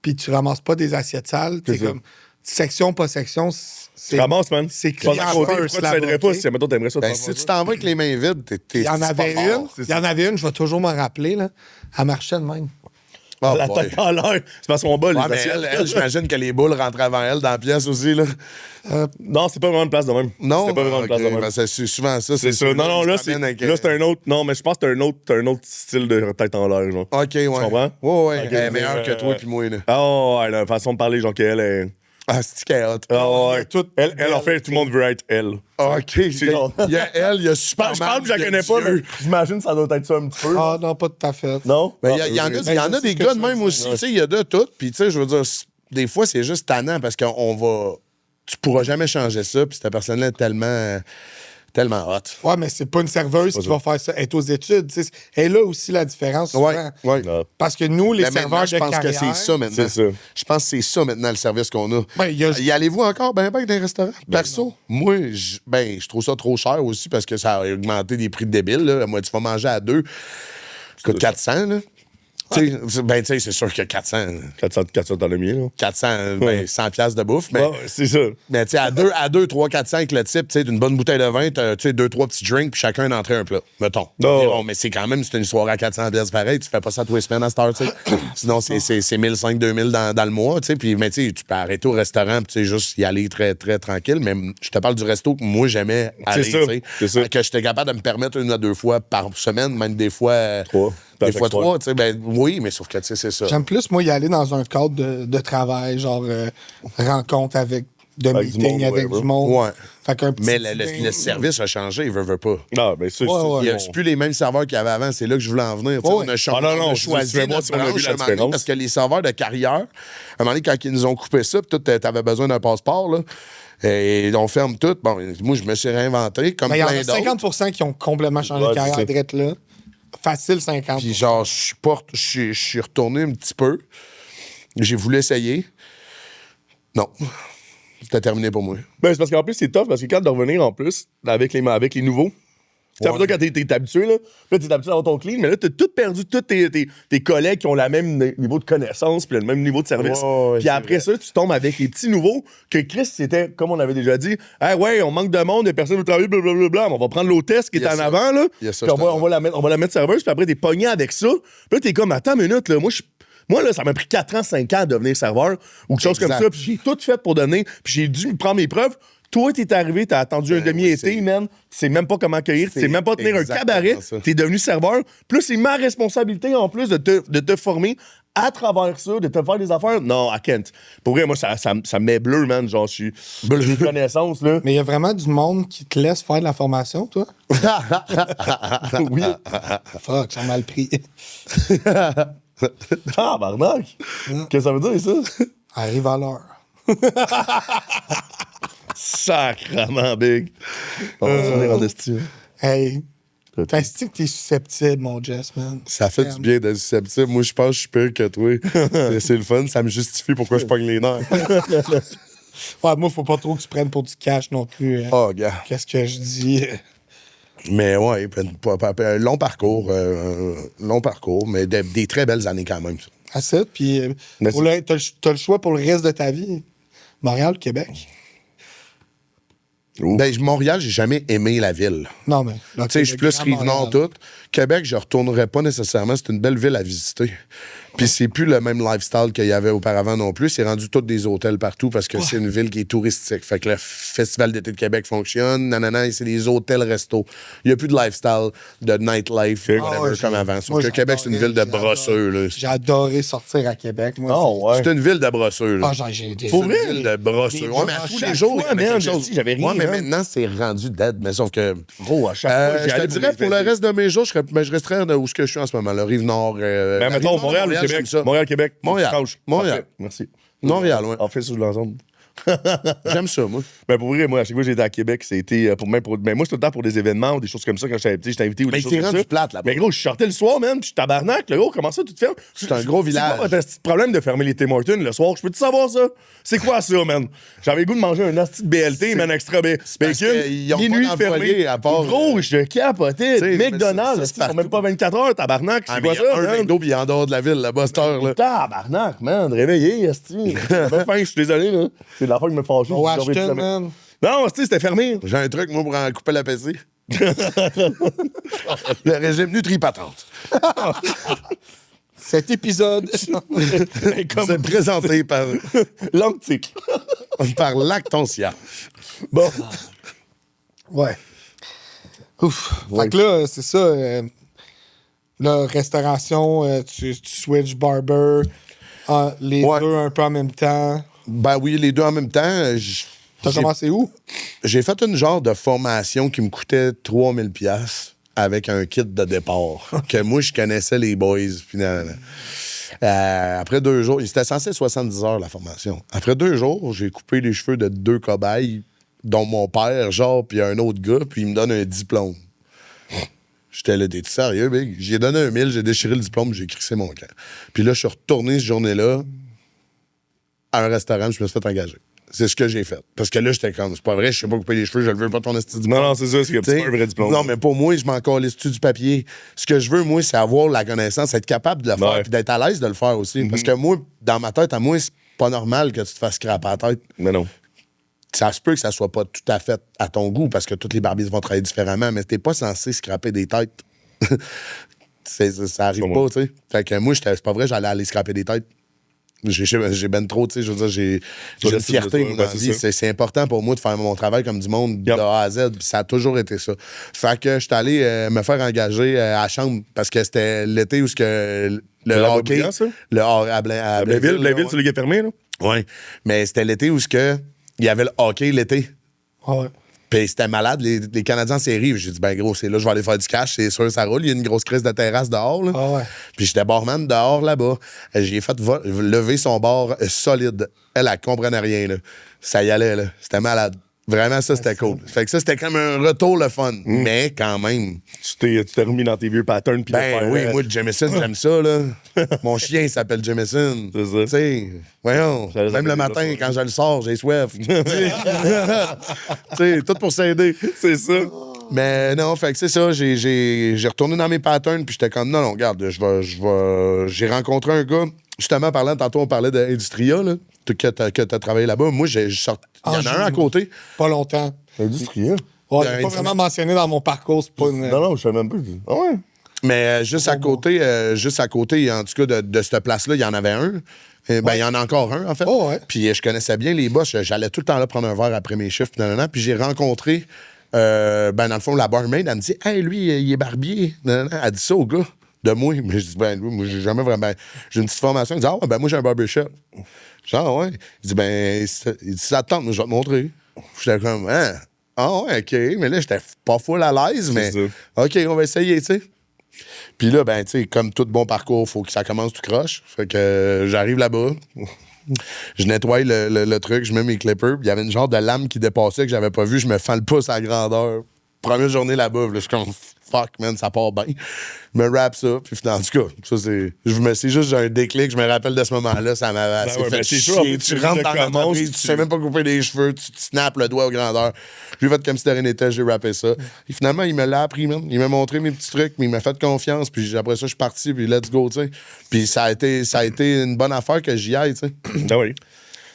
puis tu ramasses pas des assiettes sales, c'est ça. comme section, pas section, c'est. Ramasse, man. c'est Tu passes client à côté, first, pourquoi tu là-bas, t'aiderais pas ok? si, mettons, t'aimerais ça? Ben, t'en si faire tu ça? t'en vas avec les mains vides, Il y en c'est avait pas une, fort. il y en avait une, je vais toujours me rappeler, là. Elle marchait de même. Oh, La boy. tête en l'air. C'est parce qu'on bat les Ouais, mais assiettes. elle, j'imagine que les boules rentraient avant elle dans la pièce aussi, là. Non, c'est pas vraiment une place de même. Non, C'est pas vraiment une place de ok, même. ben, c'est souvent ça. C'est ça. Non, non, là, c'est un autre. Non, mais je pense que c'est un autre style de tête en l'air, genre. OK, ouais. comprends? Ouais, ouais. Ok, Elle est meilleure que toi puis moi, là. Ah, ouais, la façon de parler, genre qu'elle est. Ah, c'est carotte. Ah, ouais. Tout- Elle, en fait, tout le monde veut être elle. OK. genre- Il y a elle, il y a super. Je parle que je la connais pas, mais j'imagine que ça doit être ça un petit peu. Ah non, pas tout à fait. Non? Mais il y en a, Ben, il y en je a sais des ce que gars tu de même veux aussi. Tu sais, il y a de tout. Puis, tu sais, je veux dire, des fois, c'est juste tannant parce qu'on va. Tu pourras jamais changer ça. Puis, cette personne-là est tellement hot. Ouais, mais c'est pas une serveuse qui va faire ça. Elle est aux études. Tu sais. Elle est là aussi la différence. Souvent. Ouais. Non. Parce que nous, les Mais maintenant, serveurs je de pense carrière... que c'est ça maintenant. C'est ça. Je pense que c'est ça maintenant le service qu'on a. Ben, il y a- Y allez-vous encore ben dans les restaurants? Perso, moi, je trouve ça trop cher aussi parce que ça a augmenté des prix de débile. Là. Moi, tu vas manger à deux, ça coûte 400. Là. Tu sais, c'est sûr que 400, 400 dans le mien, là. 400 ben, 100 piastres de bouffe. Mais, Ouais, c'est ça. mais tu sais, à 2, 3, 400 avec le type, tu sais, d'une bonne bouteille de vin, tu sais, 2, 3 petits drinks, puis chacun une entrée, un plat. Mettons. Non. Environ. Mais c'est quand même, c'est une soirée à 400 piastres pareil. Tu fais pas ça tous les semaines à cette heure, tu sais. Sinon, c'est 1500, 2000 dans le mois, tu sais. Puis, mais tu sais, tu peux arrêter au restaurant, puis tu sais, juste y aller très, très tranquille. Mais je te parle du resto que moi, j'aimais aller, ça, tu sais. c'est ça. Que j'étais capable de me permettre 1 à 2 fois par semaine, même des fois. Trois. Des Chaque fois soir. 3, tu sais. Ben oui, mais sauf que, tu sais, c'est ça. J'aime plus, moi, y aller dans un cadre de travail, genre rencontre avec de Avec du meeting monde, avec ouais, du monde. Ouais. Fait qu'un petit Mais dîner. le service a changé, il veut pas. Non, mais ça, Ouais, Il y a c'est plus les mêmes serveurs qu'il y avait avant, c'est là que je voulais en venir. Tu sais, Ouais. on a, Ah non, non, on a tu choisi fais voir notre si on a vu branche la à un moment donné différence. parce que les serveurs de carrière, à un moment donné, quand ils nous ont coupé ça, puis toi, t'avais besoin d'un passeport, là, et on ferme tout. Bon, moi, je me suis réinventé, comme Mais il y en plein a d'autres. 50% qui ont complètement changé Ouais, de carrière c'est ça. direct là. Facile 50%. Puis genre, je suis retourné un petit peu. J'ai voulu essayer. Non. C'était terminé pour moi. Ben, c'est parce qu'en plus, c'est tough, parce que quand de revenir en plus, avec les nouveaux, c'est après ça quand t'es habitué, là t'es habitué à avoir ton clean, mais là, t'as tout perdu, tous tes collègues qui ont le même niveau de connaissance, puis le même niveau de service. Ouais, Puis après ça, tu tombes avec les petits nouveaux, que Chris, c'était, comme on avait déjà dit, hey, ouais, on manque de monde, il y a personne au travail, blablabla, on va prendre l'hôtesse qui est en avant, là, Yes, ça, puis on va la mettre serveuse, puis après, t'es pogné avec ça. Puis là, t'es comme, attends une minute, là, moi, là, ça m'a pris 4 ans, 5 ans à devenir serveur, ou quelque chose comme Exact. ça, puis j'ai tout fait pour donner, puis j'ai dû prendre mes preuves. Toi, t'es arrivé, t'as attendu un demi-été, man. Tu sais même pas comment accueillir, tu sais même pas tenir un cabaret. T'es devenu serveur. Plus, c'est ma responsabilité, en plus, de te former à travers ça, de te faire des affaires. Non, I can't. Pour vrai, moi, ça me met bleu, man. Genre, j'ai une connaissance, là. Mais il y a vraiment du monde qui te laisse faire de la formation, toi? Oui. Fuck, ça a mal pris. Ah, barnac. Qu'est-ce que ça veut dire, ça? Arrive à l'heure. Sacrement big. On va se dire en esti. Hey, t'as-tu que t'es susceptible, mon Jess, man? Ça fait du bien d'être susceptible. Moi, je pense que je suis pire que toi. C'est le fun. Ça me justifie pourquoi je pogne les nerfs. Ouais, moi, faut pas trop que tu prennes pour du cash non plus. Oh, gars. Qu'est-ce que je dis? Mais ouais, un long parcours. Long parcours, mais des très belles années quand même. Ça. À ça, puis t'as le choix pour le reste de ta vie. Montréal, Québec. Ben, Montréal, j'ai jamais aimé la ville. Non, mais... Tu sais, je suis plus Rive-Nord, tout. Québec, je retournerais pas nécessairement. C'est une belle ville à visiter. Puis c'est plus le même lifestyle qu'il y avait auparavant non plus. C'est rendu tous des hôtels partout parce que c'est une ville qui est touristique. Fait que le Festival d'été de Québec fonctionne. Nanana, c'est des hôtels-restos. Il n'y a plus de lifestyle, de nightlife, whatever, comme avant. Sauf que Québec, c'est une ville de brosseux. Là. J'ai adoré sortir à Québec. Moi, Oh, ouais. C'est une ville de brosseux. Là. j'ai des... Pour vrai? Une ville de brosseux. Ouais, mais à tous les jours, il y avait quelque chose. J'avais rien. Ouais, mais maintenant, c'est rendu dead. Mais sauf que... Gros, à chaque fois, je te dirais, pour le reste de mes jours, je resterais où je suis en ce moment, le Rive-Nord. Ben, mettons, Montréal ou Québec? Montréal-Québec. Montréal. Franche. Montréal. Parfait. Merci. Montréal, ouais. On fait ça de l'ensemble. J'aime ça, moi. Ben pour vrai, moi, à chaque fois que j'étais à Québec, c'était ben moi, c'est tout le temps pour des événements ou des choses comme ça. Quand j'étais invité ou des Mais choses t'es comme rendu ça. plate, là-bas. Mais gros, je sortais le soir, man, puis je tabarnak, là, gros, comment ça, tu te fermes? C'est un gros village. C'est quoi votre petit problème de fermer les Tim Hortons le soir? Je peux-tu savoir ça? C'est quoi ça, man? J'avais le goût de manger un asti de BLT, man, extra bacon, qu'ils ont pas minuit d'employés fermé. à part- Gros, je capotais. T'sais, McDonald's, mais ça, ils sont même pas 24 heures, tabarnak. C'est mais quoi il y a ça, un man? McDo, puis il est en dehors de la ville, là-bas, cette heure, là. Tabarnak, man, réveillé, asti. J'ai faim, je suis désolé, là. C'est de la fois qui me fâche. Washington, man. Non, c'était fermé. J'ai un truc, moi, pour en couper l'appétit. Le régime Nutri-Patente. Cet épisode... C'est présenté par L'antique. Lactantia. Bon. Ouais. Ouf. Fait que là, c'est ça. Là, restauration, tu switch barber, les Ouais. deux un peu en même temps. Ben oui, les deux en même temps. T'as commencé où? J'ai fait une genre de formation qui me coûtait 3000 pièces avec un kit de départ. Que moi, je connaissais les boys. Puis après 2 jours, c'était censé être 70 heures, la formation. Après 2 jours, j'ai coupé les cheveux de 2 cobayes, dont mon père, genre, puis un autre gars, puis il me donne un diplôme. J'étais là, t'es sérieux, big? J'ai donné 1000, j'ai déchiré le diplôme, j'ai crissé mon camp. Puis là, je suis retourné cette journée-là à un restaurant, je me suis fait engager. C'est ce que j'ai fait. Parce que là, j'étais comme, c'est pas vrai, je sais pas couper les cheveux, je le veux pas ton esti diplôme. Non, c'est ça, c'est pas un vrai diplôme. Non, mais pour moi, je m'en calisse-tu du papier. Ce que je veux, moi, c'est avoir la connaissance, être capable de le faire, puis d'être à l'aise de le faire aussi. Parce que moi, dans ma tête, à moi, c'est pas normal que tu te fasses scraper la tête. Mais non. Ça se peut que ça soit pas tout à fait à ton goût, parce que tous les barbiers vont travailler différemment, mais t'es pas censé scraper des têtes. Ça arrive pas, tu sais. Fait que moi, c'est pas vrai, j'allais aller scraper des têtes. J'ai ben trop, tu sais, je veux dire, j'ai une fierté dans la vie. C'est important pour moi de faire mon travail comme du monde de A à Z, puis ça a toujours été ça. Fait que j'étais allé me faire engager à la chambre, parce que c'était l'été où le hockey... À Blainville, c'est le gars fermé, là? Oui, mais c'était l'été où il y avait le hockey l'été. Ouais. Puis c'était malade, les Canadiens en série. J'ai dit, ben gros, c'est là, je vais aller faire du cash, c'est sûr, ça roule. Il y a une grosse crise de terrasse dehors. Là. Ah ouais. Puis j'étais barman dehors là-bas. J'ai fait lever son bar solide. Elle comprenait rien. Là. Ça y allait, là. C'était malade. Vraiment, ça, c'était cool. Fait que ça, c'était comme un retour le fun. Mais quand même, tu Tu t'es remis dans tes vieux patterns. Puis Ben oui, moi, le Jameson, j'aime ça, là. Mon chien s'appelle Jameson. C'est ça. Tu sais, voyons, J'allais même le appeler matin, ça. quand je le sors, j'ai soif. Tu sais, tout pour s'aider. C'est ça. Mais non, fait que c'est ça, j'ai retourné dans mes patterns, puis j'étais comme, non, regarde, j'ai rencontré un gars, justement, tantôt, on parlait d'Industria, là, que t'as travaillé là-bas. Moi, il y en a un à côté. Pas longtemps. Industriel. Ouais, j'ai pas vraiment mentionné dans mon parcours. C'est pas une... Non, je savais même pas. Ah ouais. Mais juste à côté, en tout cas, de cette place-là, il y en avait un. Ben, il y en a encore un, en fait. Oh, ouais. Puis je connaissais bien les boss. J'allais tout le temps là prendre un verre après mes chiffres. Puis j'ai rencontré, dans le fond, la barmaid. Elle me dit, hey, lui, il est barbier. Nanana. Elle dit ça au gars de moi. Mais je dis, ben, lui, moi, j'ai jamais vraiment. J'ai une petite formation. Il dit, ah, ouais, ben, moi, j'ai un barbershop. Genre, ouais. Il dit, ben, il dit, ça te tente, je vais te montrer. J'étais comme, hein? Ah, ouais, OK. Mais là, j'étais pas full à l'aise, mais ça. OK, on va essayer, tu sais. Puis là, ben, tu sais, comme tout bon parcours, faut que ça commence tout croche. Fait que j'arrive là-bas, je nettoie le truc, je mets mes clippers, puis il y avait une genre de lame qui dépassait que j'avais pas vu, je me fends le pouce à la grandeur. Première journée là-bas, là, je suis comme fuck, man, ça part bien. Je me rappe ça, puis en tout cas, ça c'est. C'est juste j'ai un déclic, je me rappelle de ce moment-là, ça m'a assez ouais, fait ben, c'est chier. sûr, en plus, Tu tu rentres dans recommences, l'entreprise, tu sais même pas couper les cheveux, tu te snaps le doigt aux grandeurs. J'ai fait comme si de rien n'était, j'ai rappé ça. Et finalement, il me l'a appris, man. Il m'a montré mes petits trucs, mais il m'a fait confiance, puis après ça, je suis parti, puis let's go, tu sais. Puis ça a été une bonne affaire que j'y aille, tu sais. Ah oui.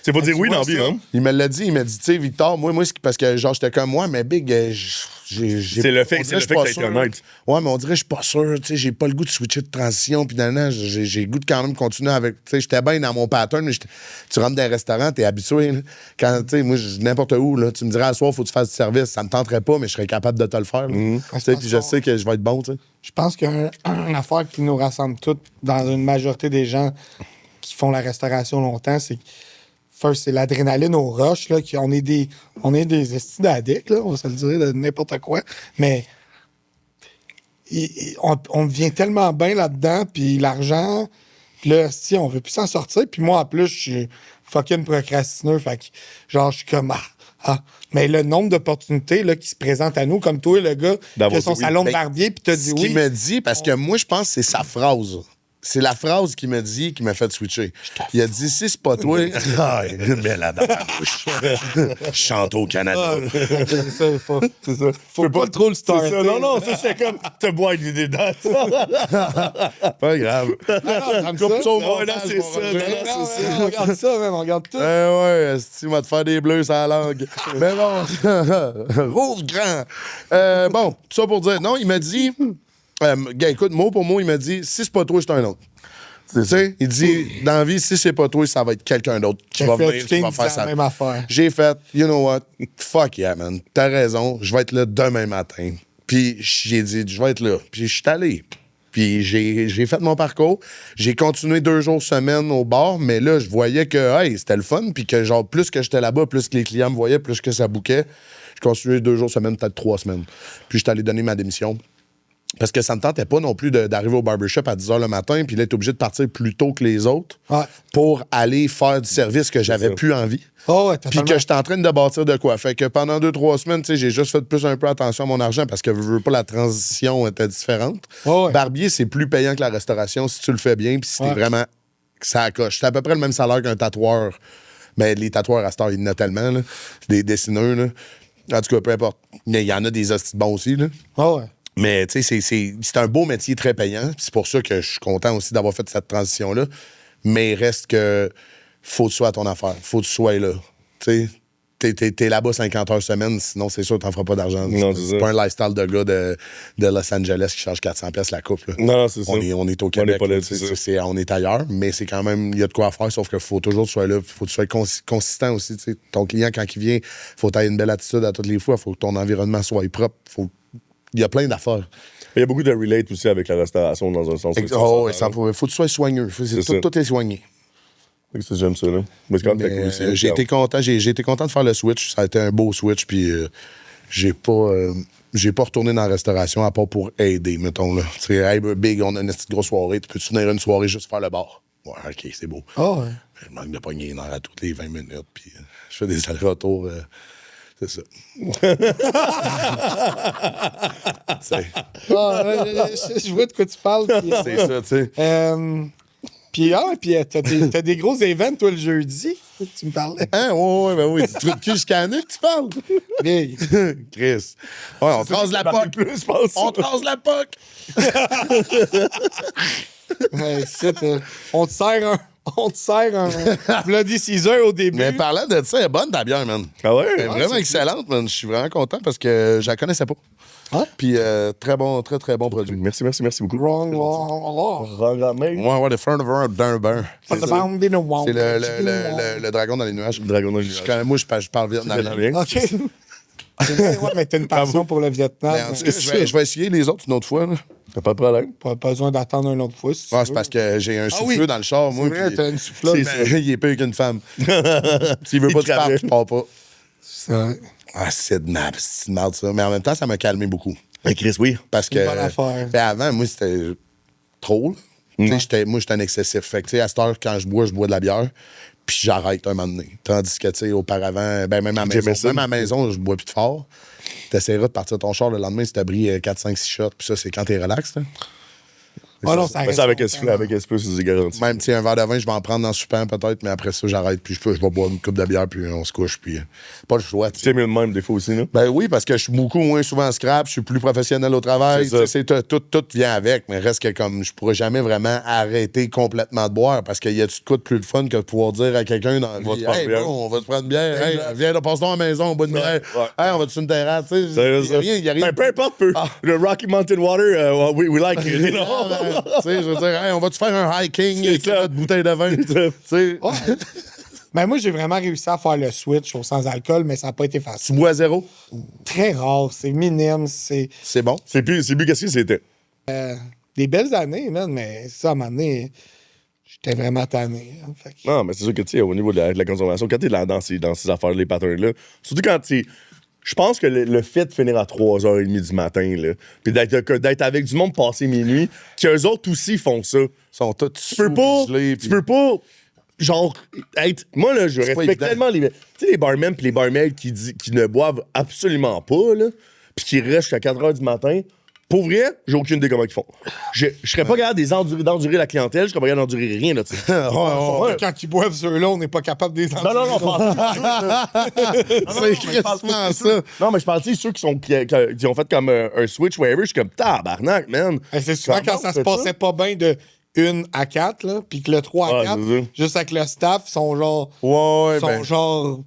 C'est pas dire oui dans la vie, ça? hein? Il me l'a dit, il m'a dit, tu sais, Victor, moi, parce que genre, j'étais comme moi, mais Big, C'est le fait que t'as été honnête. Ouais, mais on dirait, je suis pas sûr, tu sais, j'ai pas le goût de switcher de transition, puis j'ai le goût de quand même continuer avec, tu sais, j'étais bien dans mon pattern, mais tu rentres dans un restaurant, t'es habitué, là. Quand, tu sais, moi, n'importe où, là, tu me dirais, à soir, faut que tu fasses du service, ça me tenterait pas, mais je serais capable de te le faire, là. Tu sais, puis je sais que je vais être bon, tu sais. Je pense qu'une affaire qui nous rassemble toutes dans une majorité des gens qui font la restauration longtemps, c'est que first, c'est l'adrénaline au rush, là, on est des estis d'addicts, là, on va se le dire, de n'importe quoi, mais on devient tellement bien là-dedans, puis l'argent, puis là, si on veut plus s'en sortir, puis moi, en plus, je suis fucking procrastineux, fait que, genre, je suis comme, mais le nombre d'opportunités là, qui se présentent à nous, comme toi, le gars, qui a son salon de barbier, puis t'as dit Ce oui. qu'il me dit, parce que moi, je pense que c'est sa phrase. C'est la phrase qu'il m'a dit qui m'a fait switcher. Il a dit, si c'est pas toi, mets la dans ta bouche. Chante au Canada. C'est ça, C'est ça. faut pas trop le starter. C'est ça. Non, ça, c'est comme te boire avec des dents. Pas grave. Coupe ça au Non, montage, c'est mon ça, Roger. On regarde ça, même, on regarde tout. Ouais, si tu vas te faire des bleus sur la langue. Mais bon, rose grand. Bon, tout ça pour dire, non, il m'a dit, gars, écoute, mot pour mot, il m'a dit, si c'est pas toi, c'est un autre. Tu sais, il dit, dans la vie, si c'est pas toi, ça va être quelqu'un d'autre qui va venir, qui va faire ça. la même affaire. J'ai fait, you know what, fuck yeah, man, t'as raison, je vais être là demain matin. Puis j'ai dit, je vais être là. Puis je suis allé. Puis j'ai fait mon parcours. J'ai continué 2 jours semaine au bar, mais là, je voyais que, hey, c'était le fun. Puis que, genre, plus que j'étais là-bas, plus que les clients me voyaient, plus que ça bouquait. Je continuais 2 jours semaine, peut-être 3 semaines. Puis j'étais allé donner ma démission. Parce que ça ne me tentait pas non plus d'arriver au barbershop à 10 h le matin, puis là, être obligé de partir plus tôt que les autres pour aller faire du service que j'avais plus envie. Oh, ouais, Puis que j'étais en train de bâtir de quoi. Fait que pendant 2-3 semaines, tu sais, j'ai juste fait plus un peu attention à mon argent parce que je veux pas, la transition était différente. Oh, ouais. Barbier, c'est plus payant que la restauration si tu le fais bien, puis si t'es vraiment ça accroche. C'est à peu près le même salaire qu'un tatoueur. Mais les tatoueurs à cette heure, il y en a tellement, là. Des dessineurs, là. En tout cas, peu importe. Il y en a des hosties bons aussi, là. Oh, ouais. Mais tu sais, c'est un beau métier très payant. C'est pour ça que je suis content aussi d'avoir fait cette transition-là. Mais il reste que faut que tu sois à ton affaire. Faut que tu sois là. Tu sais, t'es là-bas 50 heures semaine, sinon c'est sûr que t'en feras pas d'argent. Non, c'est pas un lifestyle de gars de Los Angeles qui charge 400$ la coupe. Là. Non, c'est ça. On est au Québec. On est pas là, là, on est ailleurs, mais c'est quand même, il y a de quoi faire, sauf qu'il faut toujours que tu sois là. Faut que tu sois consistant aussi. T'sais. Ton client, quand il vient, faut que tu aies une belle attitude à toutes les fois. Faut que ton environnement soit propre. Il y a plein d'affaires. Il y a beaucoup de relate aussi avec la restauration dans un sens. Faut que tu sois soigneux. Tout est soigné. J'aime ça, là. Mais c'est quand même très cool aussi. J'ai été content. J'ai été content de faire le switch. Ça a été un beau switch. Puis j'ai pas retourné dans la restauration à part pour aider, mettons. Là. Tu sais, hey, Big, on a une petite grosse soirée. Tu peux-tu venir une soirée juste faire le bar? Ouais, OK, c'est beau. Oh, ouais. Je manque de pogner une heure à toutes les 20 minutes. Puis je fais des allers-retours. C'est ça. Je vois de quoi tu parles. Puis, C'est ça, tu sais. puis t'as des gros événements, toi, le jeudi. Tu me parlais. Hein, ouais, ben oui. Tu trous de cul jusqu'à la nuque, tu parles? Big. Chris. Ouais, on te rase la poque. Plus, je pense. On te rase la poque. Ouais, on te sert un Bloody Caesar au début. Mais parlant de ça, elle est bonne ta bière, man. Ah ouais? Elle est vraiment excellente, man. Je suis vraiment content parce que je la connaissais pas. Ouais? Puis très bon produit. Merci beaucoup. Wrong. Ouais, the front of her d'un beurre. C'est le dragon dans les nuages. Dragon dans les nuages. Moi, je parle vietnamien. OK. Ouais, mais t'as une passion pour le Vietnam. Mais en tout cas, je vais essayer les autres une autre fois. Là. T'as pas de problème. Pas besoin d'attendre une autre fois. Si tu Ouais, veux. c'est parce que j'ai un souffleux oui. dans le char, moi. C'est vrai, puis- t'as une souffleuse. Il est pire qu'une femme. S'il veut Il pas que tu parles, travaille. tu pars pas. C'est vrai. Ah, c'est de merde, ça. Mais en même temps, ça m'a calmé beaucoup. Hey, Chris, oui. Parce C'est que. une bonne affaire. Ben, avant, moi, c'était trop. Là. Tu sais, moi, j'étais un excessif. Fait que, tu sais, à cette heure, quand je bois de la bière. Puis j'arrête un moment donné. Tandis que, tu sais, auparavant, ben, même à la maison, je bois plus de fort. T'essaieras de partir de ton char le lendemain si t'as pris 4, 5, 6 shots. Puis ça, c'est quand t'es relax. Là. Ah non, ça Mais reste ça avec un longtemps. soufflet, avec un peu, c'est garanti. Même, tu sais, un verre de vin, je vais en prendre dans le soupant peut-être, mais après ça, j'arrête. Puis je vais boire une coupe de bière, puis on se couche. Puis pas le choix. Tu sais. C'est mieux de même, des fois aussi, là. Ben oui, parce que je suis beaucoup moins souvent scrap, je suis plus professionnel au travail. C'est ça. Tu sais, tout vient avec, mais reste que comme je pourrais jamais vraiment arrêter complètement de boire parce qu'il y a de quoi de plus de fun que de pouvoir dire à quelqu'un dans la va vie, te prendre hey, une bière. bon, on va te prendre une bière, hey, viens, là, passe-toi à la maison, on boit une bière, ouais. hey, on va te sur une terrasse, tu sais. Sérieux, Il y a rien. Ben, peu importe, le Rocky Mountain Water, we like it, you know? Tu sais, je veux dire, hey, on va te faire un hiking avec ça. notre bouteille de vin. Tu sais, Ouais. Mais moi, j'ai vraiment réussi à faire le switch au sans-alcool, mais ça n'a pas été tu facile. bois à zéro, Très rare, c'est minime, c'est c'est bon. C'est plus qu'est-ce que c'était. des belles années, man, mais ça, à un moment donné, j'étais vraiment tanné. Hein, fait que- Non, mais c'est sûr que, tu sais, au niveau de la consommation, quand t'es dans ces affaires, les patterns-là, surtout quand tu je pense que le fait de finir à 3h30 du matin, là, puis d'être avec du monde passé minuit, qu'eux autres aussi font ça. Ils sont tous Tu peux pas, genre, être. Moi, là, je C'est pas respecte évident. tellement les. Tu sais, les barmen pis les barmaids qui ne boivent absolument pas, là, pis qui restent jusqu'à 4h du matin. Pour vrai, j'ai aucune idée comment ils font. Je serais pas capable d'endurer la clientèle, je serais pas capable d'endurer rien, là, tu sais. Ouais. Quand ils boivent ceux-là, on n'est pas capable de les Non, non, non, C'est crissement ça. Non, mais je parle, tu sais, ceux qui ont fait comme un switch, whatever, je suis comme tabarnak, man. C'est souvent quand ça se passait pas bien de 1 à 4, là, puis que le 3 à Ouais, 4, c'est ça. juste avec le staff, sont genre. Ouais, sont ben. genre.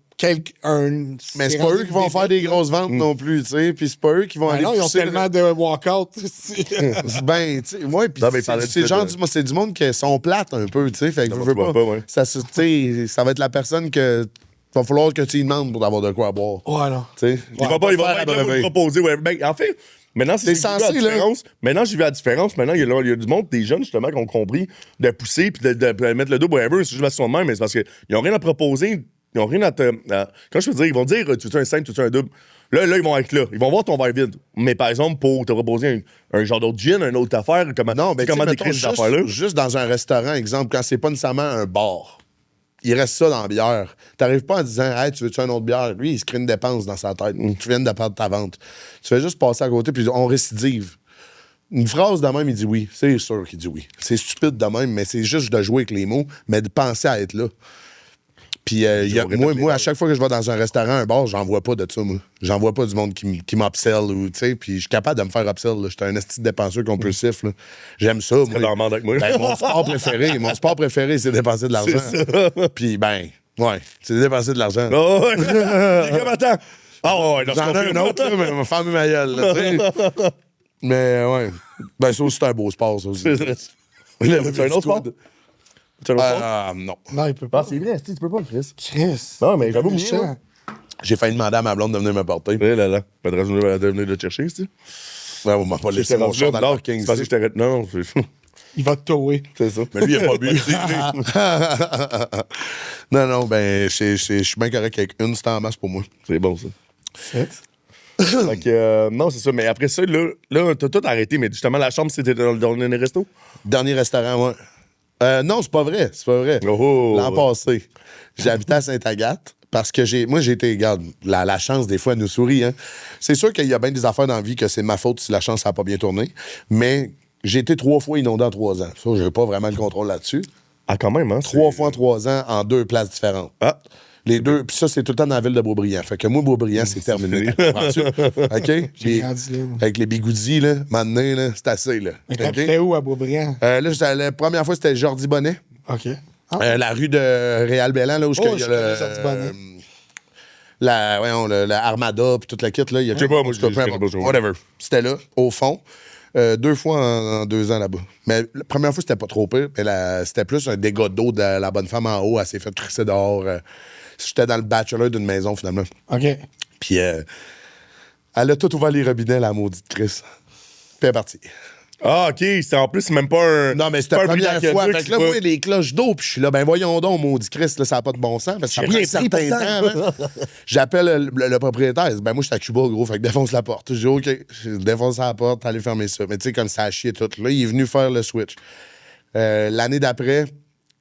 Mais c'est pas eux qui vont faire des grosses ventes non plus, tu sais. Puis c'est pas eux qui vont aller Non, ils ont pousser tellement de walk-out. Ben, tu sais, ouais, puis Non, mais il parlait c'est de- genre c'est du monde qui sont plates un peu, tu sais. Fait que Ça veux va pas. pas, ouais. Ça, tu sais, ça va être la personne que va falloir que tu lui demandes pour avoir de quoi boire. Ouais, non. Tu sais. Il va pas être là pour abreuver. proposer. Ouais. Ben, en fait, maintenant, C'est j'ai vu censé, la là. différence. Maintenant, j'ai vu la différence. Maintenant, il y a du monde, des jeunes, justement, qui ont compris de pousser puis de mettre le double, whatever. C'est juste parce qu'ils sont de même, mais c'est parce qu'ils n'ont rien à proposer. Ils n'ont rien à te. Quand je veux dire, ils vont dire, tu veux un 5, tu veux un double. Là, ils vont être là. Ils vont voir ton verre vide. Mais par exemple, pour te proposer un genre d'autre gin, une autre affaire, Non, mais comment tu sais, décrire mettons, cette affaire-là? juste dans un restaurant, exemple, quand c'est pas nécessairement un bar, il reste ça dans la bière. T'arrives pas en disant, hey, tu veux-tu une autre bière? Lui, il se crée une dépense dans sa tête. Tu viens de perdre ta vente. Tu fais juste passer à côté, puis on récidive. Une phrase de même, il dit oui. C'est sûr qu'il dit oui. C'est stupide de même, mais c'est juste de jouer avec les mots, mais de penser à être là. Puis moi, à chaque fois que je vais dans un restaurant, un bar, j'en vois pas de ça, moi. J'en vois pas du monde qui m'upsell ou, tu sais, puis je suis capable de me faire upsell, là. J'étais un esti de dépenseur compulsif, là. J'aime ça, moi. leur demande avec moi. Ben, mon sport préféré, c'est dépenser de l'argent. Puis, ben, ouais, c'est dépenser de l'argent. Oh, ouais. Les gars, attends. Ah, ouais, non, J'en ai un autre, là, mais on va fermer ma gueule, là, tu sais. Mais, ouais. Ben, ça aussi, c'est un beau sport, ça aussi. C'est un autre sport? C'est un autre sport? Non. Non, il peut pas. Ah, c'est vrai, tu peux pas, Chris. Chris. Non, mais j'avoue, Méchant. J'ai failli demander à ma blonde de venir me porter. Eh là là. Pas de raison de venir le chercher, tu sais. Ouais, on m'a pas laissé mon char dans le parking. C'est parce que je t'arrête. Non, c'est Il va te tower. ça. Mais lui, il a pas bu. Non, ben, je suis bien correct avec une, c'est en masse pour moi. C'est bon, ça. Fait que, non, c'est ça. Mais après ça, là t'as tout arrêté. Mais justement, la chambre, c'était dans le dernier resto? Dernier restaurant, ouais. Non, c'est pas vrai. C'est pas vrai. Oh. L'an passé, j'habitais à Sainte-Agathe. Parce que j'ai été, regarde, la chance, des fois, elle nous sourit. Hein. C'est sûr qu'il y a bien des affaires dans la vie que c'est de ma faute si la chance n'a pas bien tourné. Mais j'ai été 3 fois inondé en 3 ans. Ça, je n'ai pas vraiment le contrôle là-dessus. Ah, quand même, hein? 3 fois en 3 ans en 2 places différentes. Ah. Les deux, puis ça, c'est tout le temps dans la ville de Beaubriand. Fait que moi, Beaubriand, c'est terminé. Comprends-tu? OK? grandi là, moi. Avec les bigoudis, là, maintenant, là, c'est assez, là. Mais OK? t'habitais où à Beaubriand? Là, la première fois, c'était Jordi Bonnet. OK. Ah, La rue de Réal-Bellan, là, où je il y a connais Jordi Bonnet. la Armada, puis toute la kit, là. Il y a sais pas, moi, je peu connais importe. pas ça. Whatever. C'était là, au fond. 2 fois en 2 ans là-bas. Mais la première fois, c'était pas trop pire. Mais c'était plus un dégât d'eau de la bonne femme en haut. Elle s'est fait crisser dehors. J'étais dans le bachelor d'une maison, finalement. OK. Puis elle a tout ouvert les robinets, la maudite Chris. Puis elle est partie. Ah, OK. C'est en plus, c'est même pas un. Non, mais c'était pas la un première bruit fois. d'aqueduc, Fait que là, c'est moi, pas- les cloches d'eau, puis je suis là, ben voyons donc, maudit Christ, là, ça n'a pas de bon sens. Parce que J'ai après rien un certain pris temps, hein, j'appelle le propriétaire. Il dit, ben moi, je suis à Cuba, gros, fait que défonce la porte. Je dis, OK, je défonce la porte, allez fermer ça. Mais tu sais, comme ça a chié tout. Là, il est venu faire le switch. L'année d'après,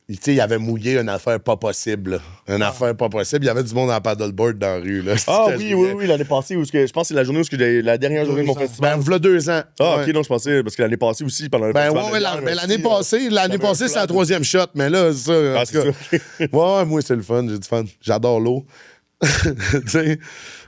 tu sais, il avait mouillé une affaire pas possible. Là. Une affaire pas possible. Il y avait du monde en paddleboard dans la rue. Là. Ah C'était oui, oui, oui, l'année passée, je pense que c'est la journée la dernière journée de mon 2 ans. festival. Ben, v'là 2 ans. Ah, Ouais. OK, non, je pensais, parce que l'année passée aussi, pendant le Ben festival. ouais, de bière, mais l'année aussi, passée, c'est la 3e shot, mais là, c'est ça. En Ah, tout cas. c'est ça. Ouais, moi, c'est le fun, j'ai du fun. J'adore l'eau. Tu sais,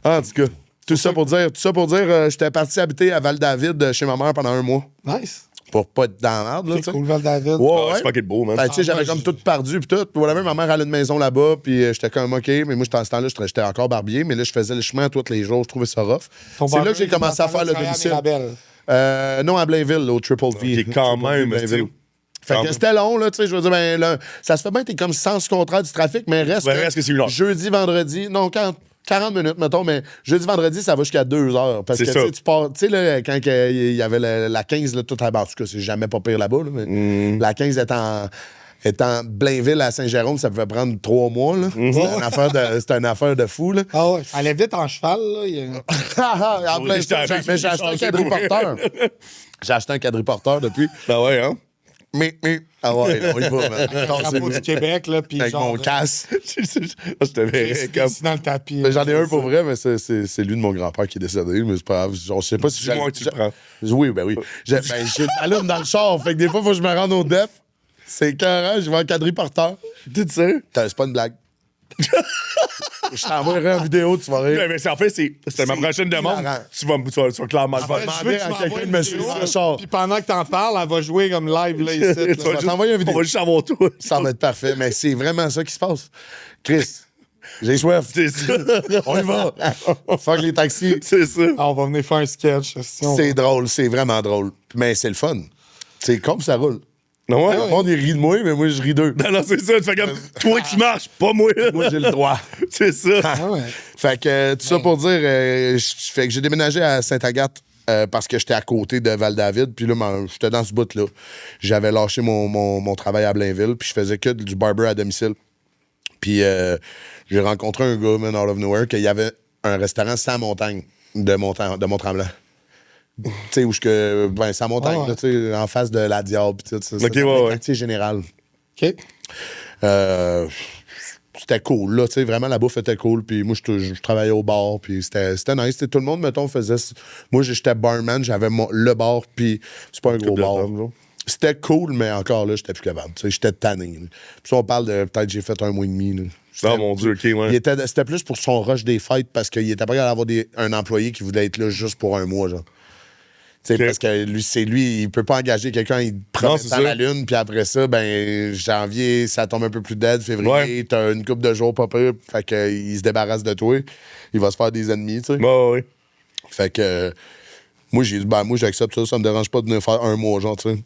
en tout cas, tout ça pour dire, j'étais parti habiter à Val-David chez ma mère pendant 1 mois. Nice. Pour pas être dans la merde, là, tu C'est sais. cool, Val-David. Ouais, Ah, ouais. c'est fucking beau, man. Ben, tu sais, j'avais moi, comme tout perdu, puis tout. Puis voilà, ma mère elle a une maison là-bas, puis j'étais comme, OK, mais moi, j'étais en ce temps-là, j'étais encore barbier, mais là, je faisais le chemin tous les jours, je trouvais ça rough. Ton C'est là barber, que j'ai commencé à faire le travaillait à domicile. Mirabel. Non, à Blainville, là, au Triple V. OK, quand Triple V, même, Blainville. c'est- Fait quand que même. c'était long, là, tu sais, je veux dire, ben, là, ça se fait bien, t'es comme sens contraire du trafic, mais reste. Ouais, reste que c'est 1 heure. Jeudi, vendredi, non, 40 minutes, mettons, mais jeudi, vendredi, ça va jusqu'à 2 heures. Parce que, C'est tu ça. sais, tu pars, tu sais, là, quand il y avait la 15, là, tout à bas, en tout cas, c'est jamais pas pire là-bas, là, mais la 15 étant Blainville à Saint-Jérôme, ça pouvait prendre 3 mois, là. C'était une affaire de fou, là. Ah ouais. Elle est vite en cheval, là. Il y a- En plein j'étais ça, avec- mais j'ai acheté un quadriporteur. J'ai acheté un quadriporteur depuis. Ah ouais, hein? Mais, ah ouais, on y va, man. Drapeau du Québec, là, puis Avec genre... mon casse. Je te verrais comme. C'est dans le tapis. J'en ai un pour vrai, mais c'est lui de mon grand-père qui est décédé, mais c'est pas grave. Je sais pas si Dis-moi que tu le prends. Oui, ben oui. J'ai une ballonne dans le char, fait que des fois, il faut que je me rende au DEP. C'est écœurant, je vais en quadriporteur. Tu sais? C'est pas une blague. Je t'envoierai en vidéo, tu vas rire. Mais en fait, c'est ma prochaine demande. hilarant. Tu vas clairement le Après, faire. je veux à quelqu'un de me suivre dans le char. Puis pendant que t'en parles, elle va jouer comme live, là, ici. Tu là. vas vais juste- t'envoyer une vidéo. On va juste avoir tout. Ça va être parfait, mais c'est vraiment ça qui se passe. Chris, j'ai soif. C'est ça. On y va. Fuck les taxis. C'est ça. Ah, on va venir faire un sketch. Si on- C'est drôle, c'est vraiment drôle. Mais c'est le fun. C'est comme ça roule. Non, ouais. Le monde, il rit de moi, mais moi, je ris d'eux. Non, non, c'est ça. Tu fais comme. Toi qui marches, pas moi. Moi, j'ai le droit. C'est ça. Ah ouais. Fait que tout ça pour dire, fait que j'ai déménagé à Sainte-Agathe parce que j'étais à côté de Val-David. Puis là, j'étais dans ce bout-là. J'avais lâché mon travail à Blainville, puis je faisais que du barber à domicile. Puis j'ai rencontré un gars, man, out of nowhere, qu'il y avait un restaurant sans montagne de Mont-Tremblant. Tu sais, où ben, sans montagne, Ah ouais. là, tu sais, en face de la Diable, puis tout ça. Ok, ouais. Quartier général. OK. C'était cool, là, tu sais, vraiment, la bouffe était cool, puis moi, je travaillais au bar, puis c'était nice. T'sais, tout le monde, mettons, faisait... Moi, j'étais barman, j'avais le bar, puis c'est pas un gros de bar. temps, genre. C'était cool, mais encore là, j'étais plus capable. Tu sais, j'étais tanné. Là. Puis ça, on parle de... Peut-être j'ai fait 1 mois et demi. Là. Oh mon Dieu, OK, ouais. C'était plus pour son rush des fêtes, parce qu'il était pas capable d'avoir un employé qui voulait être là juste pour 1 mois, genre. Tu sais, Ok. parce que lui, il peut pas engager quelqu'un, il prend c'est dans ça. la lune, puis après ça, ben, janvier, ça tombe un peu plus dead, février, Ouais. t'as une couple de jours pas pire, fait qu'il se débarrasse de toi, il va se faire des ennemis, tu sais. Ouais, ouais. Fait que, moi, j'ai dit, ben, moi, j'accepte ça, ça me dérange pas de venir faire 1 mois, genre, tu sais.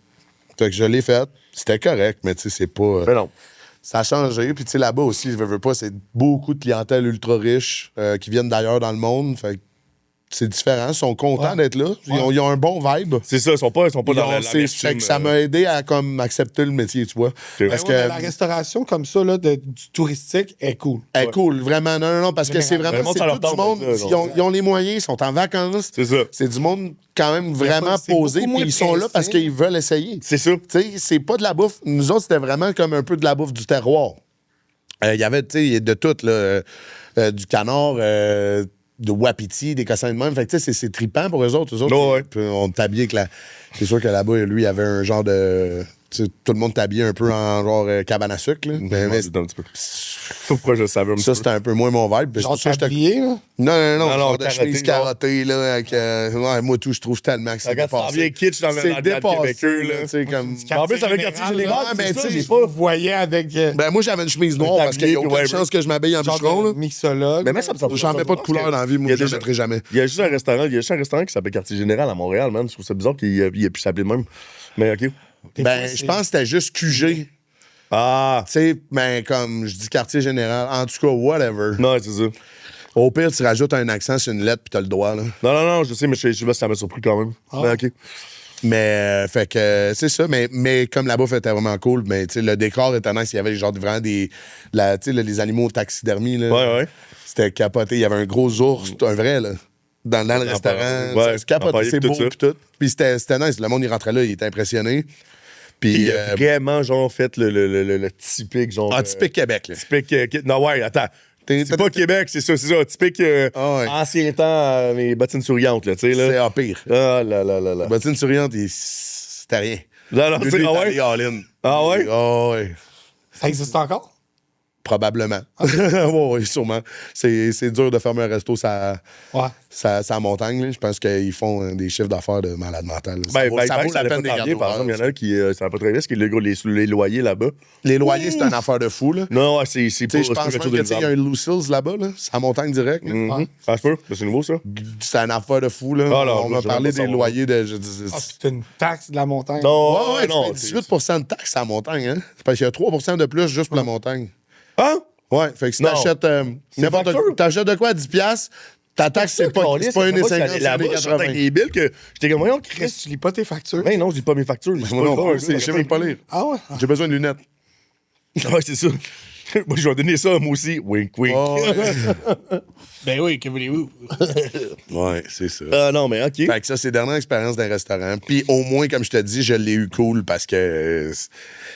Fait que je l'ai fait, c'était correct, mais tu sais, c'est pas... Mais non. Ça a changé, puis tu sais, là-bas aussi, je veux pas, c'est beaucoup de clientèle ultra riche qui viennent d'ailleurs dans le monde, fait que c'est différent, ils sont contents d'être là, ils ont un bon vibe. C'est ça, ils sont pas dans la Fait machine, que ça m'a aidé à comme accepter le métier, tu vois. Ben Parce Ouais, mais que la restauration comme ça, là, du touristique, est cool. elle est cool, vraiment. Non, parce que c'est Le vraiment monde, c'est ça leur tout du tente monde. d'être là, Ils ont les moyens, ils sont en vacances. C'est ça. C'est du monde quand même vraiment c'est posé, beaucoup puis moins ils sont là pressé. parce qu'ils veulent essayer. C'est ça. Tu sais, c'est pas de la bouffe. Nous autres, c'était vraiment comme un peu de la bouffe du terroir. Il y avait, tu sais, de tout, là. Du canard, de wapiti, des cossins de même. Fait que, tu sais, c'est trippant pour eux autres. Eux autres, Ouais. puis on t'habillait avec la... C'est sûr que là-bas, lui, il avait un genre de... Tu sais, tout le monde t'habillait un peu en genre cabane à sucre, là. Mais Un petit peu. Pourquoi je le savais un petit ça, peu. c'était un peu moins mon vibe. Puis Genre c'est pour ça que j'étais- tablier, là. Non, Non, genre de carotté, chemise genre. carottée, là, avec... ouais, moi, tout, je trouve tellement que c'est Regarde, ça dépassé. revient kitsch dans le C'est dans le dépassé, québécois, là, là. tu sais, comme... En plus, avec quartier général, là, c'est ben, ça, tu sais, j'ai je pas... Vous voyez avec Ben, moi, j'avais une chemise noire parce qu'il y a tablier, aucune ouais, chance que je m'habille en genre bûcheron, là. de mixologue. Mais même ça me J'en mets pas de couleur dans la vie, moi, je ne mettrai jamais. Il y a juste un restaurant qui s'appelle Quartier Général à Montréal, man. Je trouve ça bizarre qu'il ait pu s'appeler de même. Mais OK. Ben, je pense que c'était juste QG. Ah! Tu sais, ben, comme je dis quartier général, en tout cas, whatever. Non, c'est ça. Au pire, tu rajoutes un accent sur une lettre puis t'as le doigt, là. Non, je sais, mais je sais pas si ça m'a surpris quand même. Mais OK. Mais, fait que, c'est ça. Mais comme la bouffe était vraiment cool, mais, tu sais, le décor était nice. Il y avait genre vraiment des. Tu sais, les animaux taxidermies, là. Ouais. C'était capoté. Il y avait un gros ours, un vrai, là. Dans le restaurant. Ouais, C'est capoté, empaillé, c'est tout beau ça. pis tout. Puis c'était nice. Le monde, il rentrait là, il était impressionné. Puis. Il a vraiment, genre, fait le typique, genre. Typique Québec, là. Typique. Non, ouais, attends. C'est pas Québec, c'est ça. Typique Ah ouais. ancien temps, les bottines souriantes, là, tu sais, C'est là. en pire. Ah là. Bottine souriante, c'était rien. Non, Lui, tu sais, il est ah allé ouais? all-in. Ah ouais? Ah ouais. Ça existe encore? Probablement. Oui, sûrement. C'est dur de fermer un resto, ça montagne. Là. Je pense qu'ils font des chiffres d'affaires de malade mental. Ça Ben, vaut, ben, ça vaut ça la allait peine de pas les bien, garder. par exemple, il y en a qui, ça va pas très bien, parce que les loyers là-bas. Les loyers, c'est une affaire de fou. Là. Non, ouais, c'est Tu pas sais, je pense quelque même chose que, de tu sais, il y a un Lucille's là-bas, là. C'est à montagne direct. Là. Mhm. Ah, je peux? C'est nouveau, ça? C'est une affaire de fou. Là. Ah, là, on m'a je parlé sais pas des ça, loyers de. Ah, c'est une taxe de la montagne. Non, Ouais, non. tu fais 18 de taxes à la montagne. Hein? C'est parce qu'il y a 3 de plus juste pour la montagne. Hein? Ouais, fait que si Non. t'achètes facture? t'achètes de quoi à 10$, ta taxe, c'est pas 1,50 sur les Là-bas, je suis avec 80. des billes que j'étais comme, voyons, Chris. Chris, tu lis pas tes factures? Ben non, je dis pas mes factures. Moi non plus, je sais même pas lire. Ah ouais? J'ai besoin de lunettes. Ouais, c'est ça. Moi, je vais donner ça, moi aussi. Wink, wink. Oh, Ben oui, que voulez-vous? ouais, c'est ça. Ah non, mais OK. Fait que ça, c'est la dernière expérience d'un restaurant. Puis au moins, comme je te dis, je l'ai eu cool parce que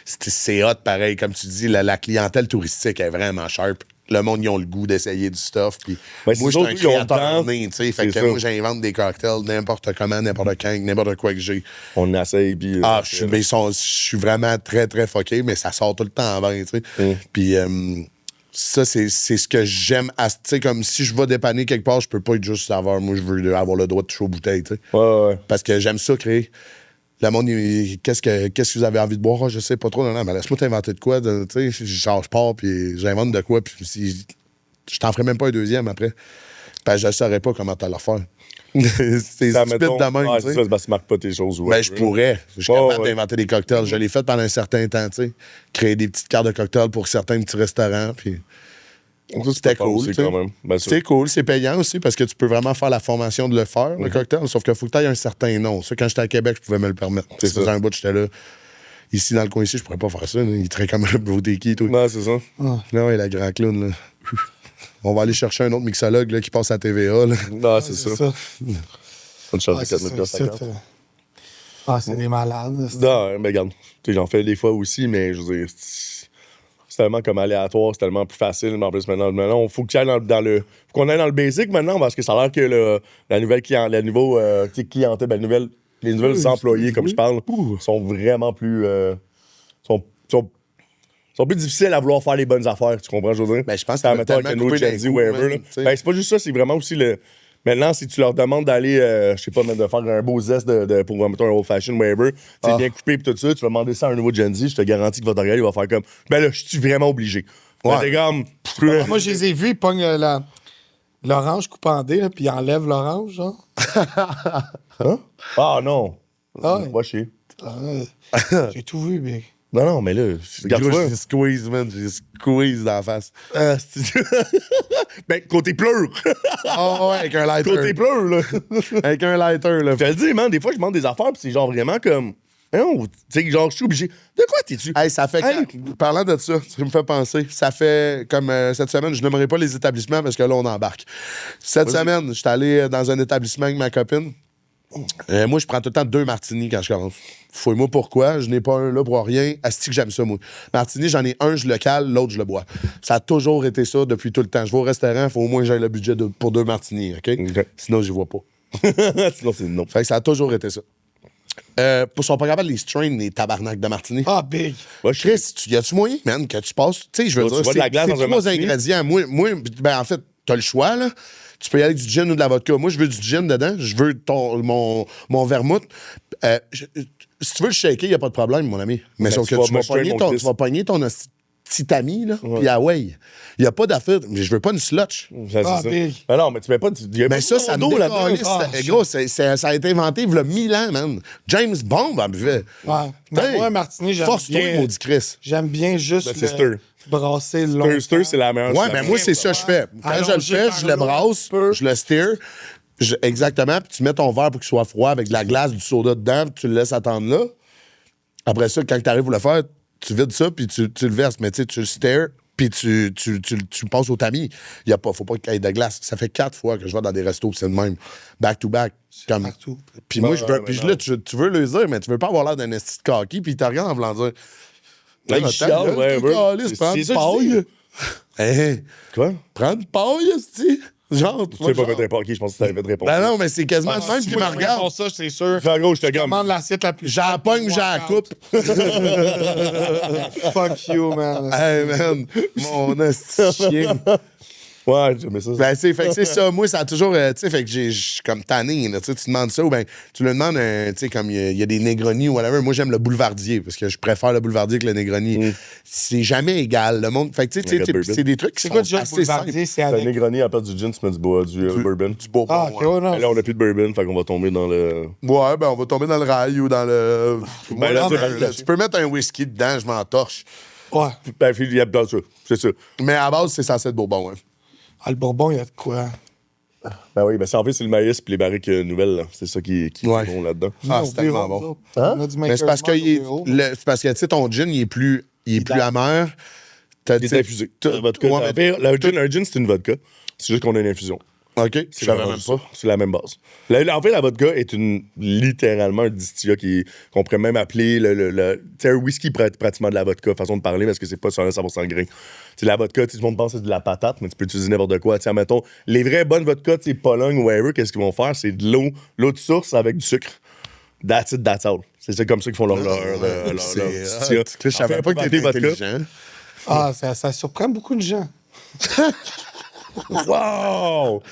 c'est hot pareil. Comme tu dis, la clientèle touristique est vraiment sharp. Le monde, ils ont le goût d'essayer du stuff. Puis Ben, moi, c'est je suis un d'autres, ils ont le créateur temps. né, tu sais. Fait C'est que ça. moi, j'invente des cocktails n'importe comment, n'importe quand, n'importe quoi que j'ai. On essaye, puis... Je suis vraiment très, très fucké, mais ça sort tout le temps en vin, tu sais. Puis ça, c'est ce que j'aime. Tu sais, comme si je vais dépanner quelque part, je peux pas être juste savoir. Moi, je veux avoir le droit de toucher aux bouteilles, tu sais. Ouais. Parce que j'aime ça créer. Le monde, qu'est-ce que vous avez envie de boire? Ah, je sais pas trop. Non, mais laisse-moi t'inventer de quoi. Tu sais, genre, je pars, puis j'invente de quoi, puis si, je t'en ferai même pas un deuxième après. Parce que je saurais pas comment t'as le faire. C'est Ça, stupide mettons, de même, ouais, tu sais. c'est ça, tu marques pas tes choses. Ouais, Ben, je pourrais. Je suis capable ouais. d'inventer des cocktails. Je l'ai fait pendant un certain temps, tu sais. Créer des petites cartes de cocktails pour certains petits restaurants, puis... C'était cool, aussi, tu sais. quand même. Ben, C'est cool, c'est payant aussi parce que tu peux vraiment faire la formation de le faire, le cocktail, sauf qu'il faut que tu aies un certain nom. Ça, quand j'étais à Québec, je pouvais me le permettre. C'est Ça faisait ça. un bout, j'étais là. Ici, dans le coin ici, je pourrais pas faire ça. Là. Il traite comme un boutique, tout. Non, c'est ça. Non, ouais, la grand clown, là. On va aller chercher un autre mixologue là, qui passe à TVA. Là. Non, c'est ça. On te charge Ah, de c'est 4 ça, 000 c'est Ah, c'est des malades. Non, mais regarde, tu sais, j'en fais des fois aussi, mais je veux dire, c'est tellement comme aléatoire, c'est tellement plus facile. Mais en plus, maintenant il faut qu'on aille dans le basic maintenant, parce que ça a l'air que la nouvelle clientèle, les nouvelles employés, comme je parle, sont vraiment plus. sont plus difficiles à vouloir faire les bonnes affaires, tu comprends, je veux dire? Ben, je pense Ça, que mettons, avec tellement un autre coupé Gen Z, d'un coup, whatever, man, là. tu sais. Ben, c'est pas juste ça, c'est vraiment aussi le. Maintenant, si tu leur demandes d'aller, je sais pas, de faire un beau zeste pour, mettons, un old fashion, whatever, tu sais, bien coupé pis tout ça, tu vas demander ça à un nouveau Gen Z, je te garantis que votre regard, il va faire comme, ben là, je suis vraiment obligé. Ouais. Ben, t'es comme, Moi, je les ai vus, ils pognent l'orange coupe en dés, là, puis ils enlèvent l'orange, genre. ah non. Ah ouais. Va chier. J'ai tout vu, mais. Non, mais là, regarde Gros, toi. j'ai squeeze, man. J'ai squeeze dans la face. Ben, côté pleure. Oh, ouais, avec un lighter. Côté pleure, là. Avec un lighter, là. Je te le dis, man, des fois, je demande des affaires, pis c'est genre vraiment comme. Tu sais, genre, je suis obligé. De quoi t'es-tu? Hey, ça fait. Hey. Parlant de ça me fait penser. Ça fait comme cette semaine, je n'aimerais pas les établissements parce que là, on embarque. Cette semaine, je suis allé dans un établissement avec ma copine. Moi, je prends tout le temps 2 martinis quand je commence. Fouille-moi pourquoi. Je n'ai pas un là pour rien. Asti que j'aime ça, moi. Martini, j'en ai un, je le cale, l'autre, je le bois. Ça a toujours été ça depuis tout le temps. Je vais au restaurant, il faut au moins que j'aille le budget pour 2 martinis, OK? Sinon, j'y vois pas. Sinon, c'est non. Fait que ça a toujours été ça. Pour son programme, les strains, les tabarnak de martini. Ah, big. Ouais, Chris, y a-tu moyen, man, que tu passes. Tu sais, je veux Tu dire, vois de la glace c'est dans un 3 martini? ingrédients. Moi, ben, en fait, t'as le choix, là. Tu peux y aller avec du gin ou de la vodka. Moi, je veux du gin dedans. Je veux mon vermouth. Si tu veux le shaker, il n'y a pas de problème, mon ami. Mais Ben, sauf tu que vas tu vas m'acheter pogner mon ton, Chris. tu vas pogner ton petit ami, là, puis ah ouais. Il n'y a pas d'affaire. Mais je veux pas une slotch. C'est Ah, ça. big. Ben non, mais tu mets pas. Y a Mais pas ça, de ça me dos là-dedans. décalisse. Ah, Gros, ça a été inventé il y a 1000 ans, man. James Bond en buvait. Ouais. Mais moi, Martini, j'aime Force-toi, bien. maudit Chris. J'aime bien juste Ben, c'est stir. brasser longtemps. Stir, c'est la meilleure. Ouais, c'est la ben moi, meilleure. c'est ça que je fais. Quand je le Allongé fais, par je le l'eau, brasse, peu. je le stir. Exactement, puis tu mets ton verre pour qu'il soit froid avec de la glace, du soda dedans, puis tu le laisses attendre là. Après ça, quand tu arrives pour le faire, tu vides ça, puis tu le verses. Mais tu sais, tu le stir, puis tu passes au tamis. Faut pas qu'il y ait de glace. Ça fait 4 fois que je vais dans des restos, c'est le même. Back to back. Comme... Partout. Puis moi, Ouais, je veux. ouais, Puis mais là, tu veux le dire, mais tu veux pas avoir l'air d'un esti de coquille, puis il te regarde en voulant dire. Là, il chiale, ouais, prends c'est une ça que je dis. paille. Hey, Quoi? prends une paille, esti. Genre, Tu sais pas fait répondre. Ok, je pense que tu avais fait répondre. Ben non, mais c'est quasiment Ah, le même si qui moi, me je regarde. réponds ça, c'est sûr. Fait en gros, je te Je gamme. demande l'assiette la plus J'ai la pogne, j'ai la coupe. Fuck you, man. Hey, man, mon esti chien. Ouais, mais ça. Ben, fait que c'est ça. Moi, ça a toujours. Tu sais, fait que je suis comme tanné. Là, tu demandes ça ou ben, tu le demandes, tu sais, comme il y a des Negroni ou whatever. Moi, j'aime le boulevardier parce que je préfère le boulevardier que le Negroni. C'est jamais égal. Le monde. Fait que, tu sais, c'est des trucs qui C'est sont quoi déjà le assez simples. boulevardier? C'est C'est un avec... Negroni à part du gin, tu mets du bourbon. Du beau Ah, bon, ok, ouais. ouais, non. Là, on a plus de bourbon, fait qu'on va tomber dans le. Ouais, ben, on va tomber dans le rail ou dans le. Ben, là, Tu peux mettre un whisky dedans, je m'en torche. Ouais. Ben, il y a dans ça. C'est ça. Mais à la base, c'est censé être bourbon, ouais. Ah, le Bourbon, il y a de quoi? Ben oui, ben ça, en fait, c'est le maïs puis les barriques nouvelles, là. C'est ça qui Ouais. est bon là-dedans. Ah, Nous, c'est au tellement bureau, bon. nous autres. On a du Mais c'est parce que, Maker's Mark au bureau. c'est parce que tu sais, ton gin, il est plus amer. Il est infusé. Un vodka. Ouais, mais- Un gin, c'est une vodka. C'est juste qu'on a une infusion. OK, je C'est savais vraiment même ça. pas. C'est la même base. En fait, la vodka est littéralement un distillat qu'on pourrait même appeler un whisky pratiquement de la vodka, façon de parler, parce que c'est pas sur un 100% grain. T'sais, la vodka, tout le monde pense que c'est de la patate, mais tu peux utiliser n'importe quoi. T'sais, mettons, les vraies bonnes vodkas, Pologne ou whatever, qu'est-ce qu'ils vont faire? C'est de l'eau de source avec du sucre. That's it, that's all. C'est comme ça qu'ils font leur distillat. Je savais pas que t'étais vodka. intelligent. Ah, ça surprend beaucoup de gens. Wow!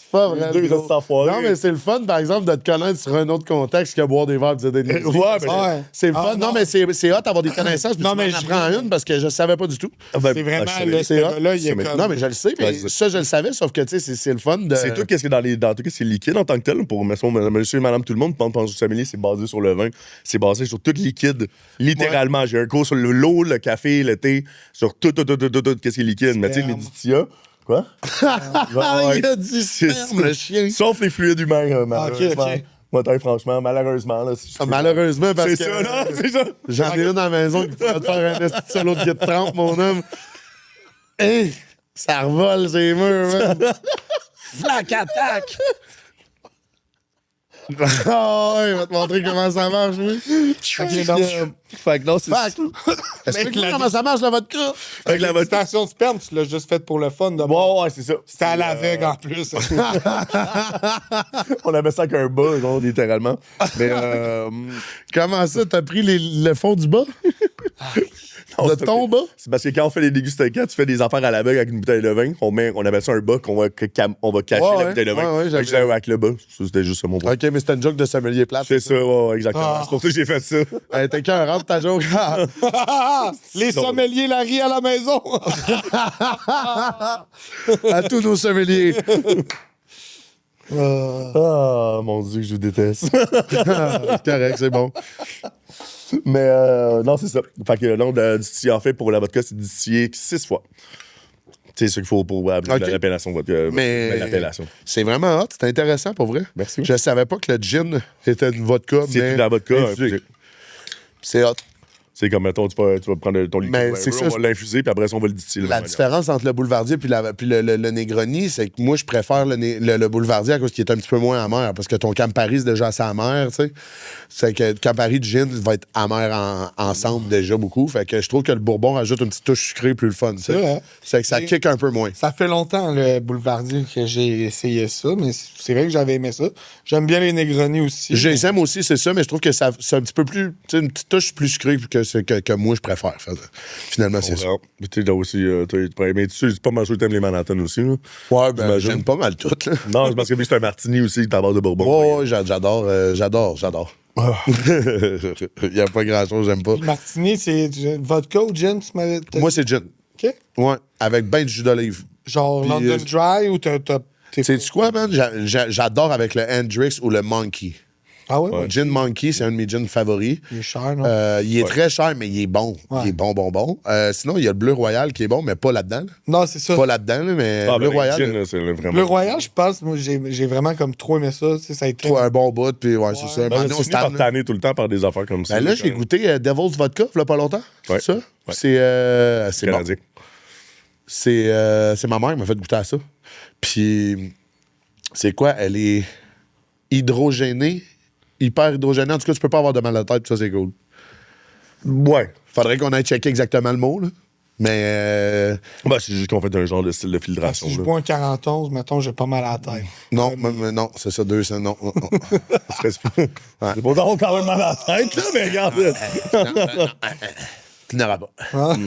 Pas vrai. Deux restent enfoirés. Non, mais c'est le fun, par exemple, de te connaître sur un autre contexte que boire des verres de des Ouais, mais Ouais. C'est le fun. Ah, non, non. mais c'est hot d'avoir des connaissances. Puis Non, tu mais m'en apprends une parce que je savais pas du tout. C'est vraiment le c'est hot. là, il est comme... Non, mais je le sais. Mais Ouais, c'est ça, je le savais, sauf que, tu sais, c'est le fun de. C'est tout qu'est-ce que dans tout ce qui est liquide en tant que tel pour monsieur et madame tout le monde pendant le sommelier c'est basé sur le vin, c'est basé sur tout liquide littéralement. J'ai un cours sur l'eau, le café, le thé, sur tout qu'est-ce qui est liquide. Mais tu sais les distillats quoi? Ah, il a dit C'est sperme, le chien. Sauf les fluides humains malheureusement. ok. Moi, franchement, malheureusement là, si je- Malheureusement, parce c'est que. ça, non, c'est ça. J'en ai une à la maison qui pourrait te faire un esti solo de guide 30, mon homme. Hey, ça revole ces murs, man. Flac attaque! Ah ouais, il va te montrer comment ça marche, lui. Fait que non, c'est Fac. Explique-moi comment ça marche, la vodka. avec la vodka. Station de sperme, tu l'as juste fait pour le fun. De Ouais, c'est ça. C'était à l'aveugle en plus. On avait ça avec un bas, genre, littéralement. Mais Comment ça, t'as pris le fond du bas? non, De c'est ton bas? C'est parce que quand on fait les dégustats, tu fais des affaires à l'aveugle avec une bouteille de vin. On appelle ça un bas qu'on va cacher Ouais, la bouteille de vin. ouais, Fait que j'avais- j'avais avec le bas. Ça, c'était juste ça mon point. Ok, mais c'était une joke de sommelier plate. C'est ça, ouais, exactement. Ah. C'est pour ça que j'ai fait ça. Hey, t'es qu'un rentre ta joke. Les sommeliers la rient à la maison. À tous nos sommeliers. Ah, mon Dieu, que je vous déteste. C'est correct, c'est bon. Mais non, c'est ça. Fait que non, distiller, en fait, pour la vodka, c'est distiller 6 fois. C'est ce qu'il faut pour l'appellation vodka. Mais L'appellation. c'est vraiment hot, c'est intéressant pour vrai. Merci. Je savais pas que le gin était une vodka, C'est mais de la vodka. infusée. C'est hot. C'est comme, mettons, tu vas prendre ton liquide, Mais whatever, c'est ça, on va l'infuser, puis après ça, on va le distiller. La différence entre le boulevardier puis le Negroni, c'est que moi, je préfère le boulevardier à cause qu'il est un petit peu moins amer, parce que ton Campari, c'est déjà assez amer, tu sais. C'est que le Campari de gin va être amer ensemble déjà beaucoup. Fait que je trouve que le Bourbon rajoute une petite touche sucrée plus le fun, tu sais. C'est vrai. C'est que ça kick un peu moins. Ça fait longtemps, le boulevardier, que j'ai essayé ça, mais c'est vrai que j'avais aimé ça. J'aime bien les Negroni aussi. Je les aime aussi, c'est ça, mais je trouve que c'est un petit peu plus, tu sais, une petite touche plus sucrée que moi, je préfère. Finalement, c'est ça. Tu sais, aussi, mais tu sais, c'est pas mal sûr que t'aimes les Manhattan aussi, là. Ouais, ben, J'imagine. j'aime pas mal toutes, là. Non, c'est parce que lui, c'est un martini aussi, t'as bord de Bourbon. Ouais, j'adore. Il n'y a pas grand-chose, j'aime pas. Le martini, c'est vodka ou gin, tu m'avais... Moi, c'est gin. OK. Ouais, avec ben du jus d'olive. Genre Puis, London Dry ou t'es sais-tu quoi, man? J'adore avec le Hendrix ou le Monkey. Ah ouais? Gin Monkey, c'est un de mes gins favoris. Il est cher, non? Il est très cher, mais il est bon. Ouais. Il est bon. Sinon, il y a le Bleu Royal qui est bon, mais pas là-dedans. là. Non, c'est ça. Pas là-dedans, là, mais Bleu Royal. Gin, là, c'est vraiment. Le Royal, je pense, moi, j'ai vraiment comme trop aimé ça. Tu sais, ça a été... Toi, un bon bout, puis ouais, c'est ça. Ben, Maintenant, on finit par tanner tout le temps par des affaires comme ça. Ben là, j'ai goûté Devil's Vodka, il y a pas longtemps. Ouais. C'est ça? Ouais. C'est bon. Canadien. C'est ma mère qui m'a fait goûter à ça. Puis, c'est quoi? Elle est hydrogénée, hyper hydrogénée. En tout cas, tu peux pas avoir de mal à la tête, puis ça, c'est cool. Ouais. Faudrait qu'on aille checker exactement le mot, là. Mais, Ben, c'est juste qu'on fait un genre de style de Ah, filtration. si je là. bois un 41, mettons, j'ai pas mal à la tête. non, non, c'est ça, 200, non. C'est pas d'avoir quand même mal à la tête, là, mais regarde. Tu n'auras pas.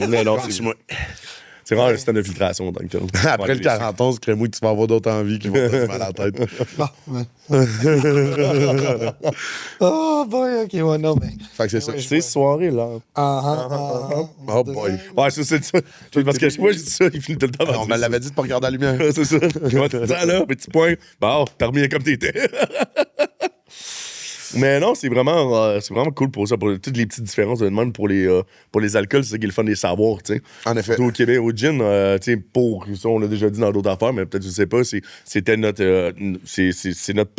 Mais non, c'est vraiment un système de filtration en tant que tel. Après le 41, crée-moi que tu vas avoir d'autres envies qui vont te faire mal à la tête. Bon, ouais. Oh boy, ok, ouais, non, mais... Fait que c'est ça. Ouais, C'est soirée, là. Oh boy. Ouais, ça, c'est ça. Parce que moi, je dis ça, il finit tout le temps par On dire me l'avait dit de pas regarder la lumière. ça. C'est ça. Comment tu te sens, là? Petit point. Bon, t'as remis comme t'étais. Mais non, c'est vraiment cool pour ça, pour toutes les petites différences, même pour les alcools, c'est ça qui est le fun des savoirs, tu sais. En effet. Surtout au Québec, au gin, tu sais, pour ça, on l'a déjà dit dans d'autres affaires, mais peut-être, je sais pas, c'était notre, c'est notre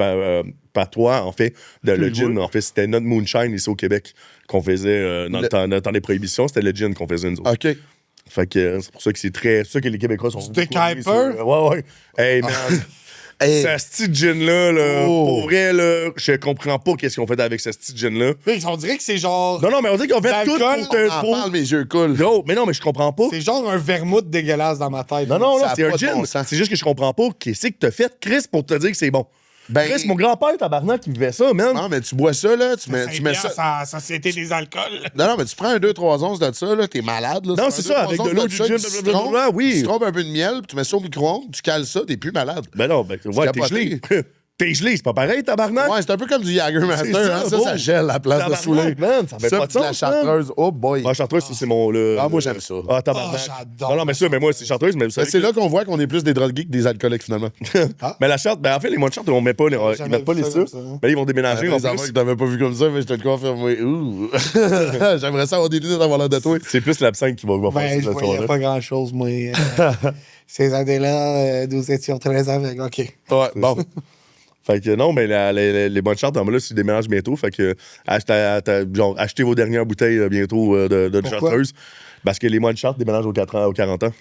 patois, en fait, de le gin. En fait, c'était notre moonshine ici au Québec qu'on faisait dans le temps des prohibitions, c'était le gin qu'on faisait, nous autres. OK. Fait que c'est pour ça que c'est ça que les Québécois sont. Du Kuiper? Ouais. Hey, man. Hey. Ce petit gin-là, pour vrai, là, je comprends pas qu'est-ce qu'ils ont fait avec ce petit gin-là. Mais on dirait que c'est genre... Non, mais on dirait qu'ils ont fait tout D'alcool, pour On parle, mes yeux coulent. Gros, mais non, mais je comprends pas. C'est genre un vermouth dégueulasse dans ma tête. Non, Ça a c'est un pas de gin. bon sens. C'est juste que je comprends pas qu'est-ce que t'as fait, Chris, pour te dire que c'est bon. Ben- Chris, mon grand-père, tabarnak, qui vivait ça, man. Non, mais tu bois ça, là, tu mets ça. Ça, Société des alcools. Non, mais tu prends un 2-3 onces de ça, là, t'es malade, là. Non, Tu c'est prends ça, un avec 2-3 de l'eau, onces du ça, gin, citron, blablabla, oui. Tu trempes un peu de miel, puis tu mets ça au micro-ondes, tu cales ça, t'es plus malade. Ben non, ouais, t'es capoté. gelé. T'es gelé, c'est pas pareil, tabarnak. Ouais, c'est un peu comme du Jägermeister, C'est ça, hein. Ça, bon. ça gèle à la place de Tabarnak, saouler. man, ça fait pas de puis la sens, chartreuse, oh boy. Ah, chartreuse, ça, c'est mon. Ah, moi, j'aime ça. Ah, tabarnak. Ah, j'adore. Non, mais ça, mais moi, c'est chartreuse, mais vous savez C'est que- là qu'on voit qu'on est plus des drogués que des alcooliques, finalement. Mais la charte, ben en fait, les mois de charte, on met pas, ils jamais mettent pas vu les ça ça. comme ça, hein. Ben, ils vont déménager en Les enfants que plus. t'avais pas vu comme ça, mais je te le confirme, oui. Ouh. J'aimerais ça avoir des lunettes d'avoir l'air de toi. C'est plus l'absinthe qui va Ben, faire je ça. voyais pas grand-chose, moi. Ces années-là, nous étions très avec. OK. Ouais, bon. Fait que non, mais les bonnes chartes, là, c'est déménage bientôt. Fait que achetez vos dernières bouteilles bientôt de Pourquoi? chartreuse. Parce que les moines chartes déménagent aux 40 ans.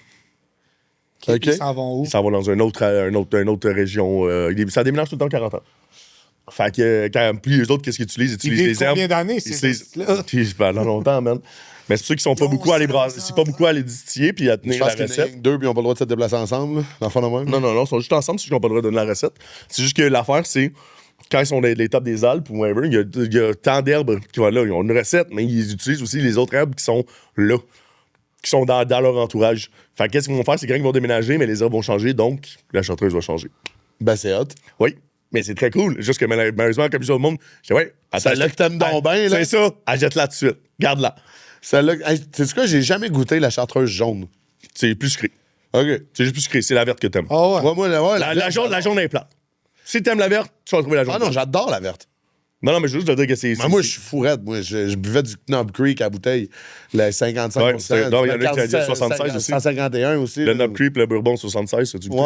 OK. Ils s'en vont où? Ils s'en vont dans une autre région. Ça déménage tout le temps 40 ans. Fait que puis les autres, qu'est-ce qu'ils utilisent? Ils Ils utilisent vivent les herbes. combien d'années, Ils ces utilisent- là Ils- pendant longtemps, man. Mais c'est ceux qui sont pas beaucoup à les brasser. C'est pas beaucoup à les distiller puis à Je tenir la pense qu'il y en a recette. deux, puis ils n'ont pas le droit de se déplacer ensemble, là, dans le fond de même. Non, ils sont juste ensemble, c'est juste qu'ils n'ont pas le droit de donner la recette. C'est juste que l'affaire, c'est quand ils sont dans l'étape des Alpes ou whatever, il y a tant d'herbes qui vont là. Ils ont une recette, mais ils utilisent aussi les autres herbes qui sont là, qui sont dans leur entourage. Fait que qu'est-ce qu'ils vont faire? C'est quand ils vont déménager, mais les herbes vont changer, donc la chartreuse va changer. Ben, c'est hot. Oui, mais c'est très cool. Juste que malheureusement, comme je dis au monde, je dis ouais, Celle-là que t'aimes donc bien, là. C'est ça, achète-la tout de suite. Garde-la. Celle-là, hey, sais-tu quoi? J'ai jamais goûté la chartreuse jaune. C'est plus sucré. OK. C'est juste plus sucré. C'est la verte que t'aimes. Ah ouais. Ouais, moi, ouais, La jaune est plate. Si t'aimes la verte, tu vas trouver la jaune. Ah non, j'adore la verte. Non, mais juste de dire que c'est. Mais moi, je suis fourette. Moi, je buvais du Knob Creek à bouteille. Le 55%. Ouais, non, il y en a qui a dit 76 aussi. 151 aussi. Le là. Knob Creek, le Bourbon 76, c'est du Ouais,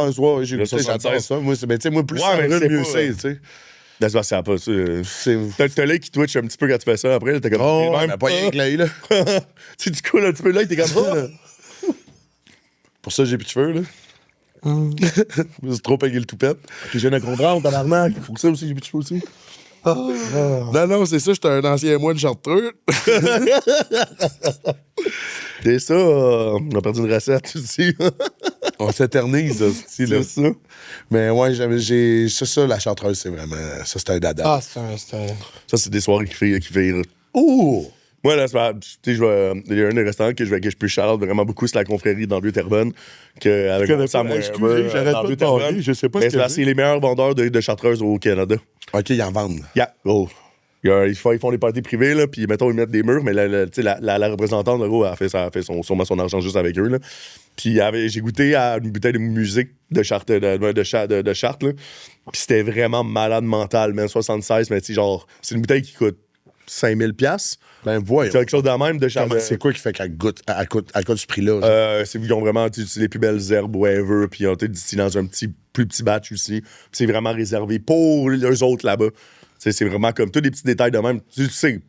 j'ai Le goûté, j'adore 76. ça. Moi, mais tu sais, moi, plus Ouais, mais ça c'est mieux pas, c'est, tu sais. C'est parce que ça a pas ça. C'est. T'as l'œil qui twitch un petit peu quand tu fais ça. Après, là, t'es comme. Oh, même mais pas rien que l'œil, là. Tu sais, du coup, là, un petit peu l'œil, t'es comme. Oh! Pour ça, j'ai plus de cheveux, là. C'est trop payé le toupette. T'es jeune à comprendre, tabarnak. Pour ça aussi, j'ai plus de cheveux aussi. Non, non, c'est ça, j'étais un ancien moine chartreux. C'est ça, on a perdu une recette aussi. On s'éternise, là, C'est ça. Mais ouais, j'ai. Ça, la chartreuse, c'est vraiment. Ça, c'est un dada. Ah, c'est un. Ça, c'est des soirées qui fait rire. Oh! Moi, là, tu sais, il y a un des restaurants que je peux charler vraiment beaucoup, c'est la confrérie dans le Vieux-Terrebonne. Avec connais Sam pas, excusez, j'arrête pas de parler, je sais pas ce que c'est les meilleurs vendeurs de chartreuses au Canada. OK, ils en vendent. Yeah. Oh. Ils font des parties privées, là, puis mettons, ils mettent des murs, mais tu sais, la représentante, là, gros, elle a fait sûrement son argent juste avec eux, là. Puis j'ai goûté à une bouteille de musique de Chartres, de Chartres, là. Puis c'était vraiment malade mental, même 76, mais tu sais, genre, c'est une bouteille qui coûte 5000$. Ben, voyons. C'est quelque chose de même de Chartres. C'est quoi qui fait qu'elle coûte ce prix-là? Ils ont vraiment utilisé les plus belles herbes, whatever, puis ils ont été distillés dans un plus petit batch aussi. Puis c'est vraiment réservé pour eux autres là-bas. C'est vraiment comme tous les petits détails de même. Tu sais,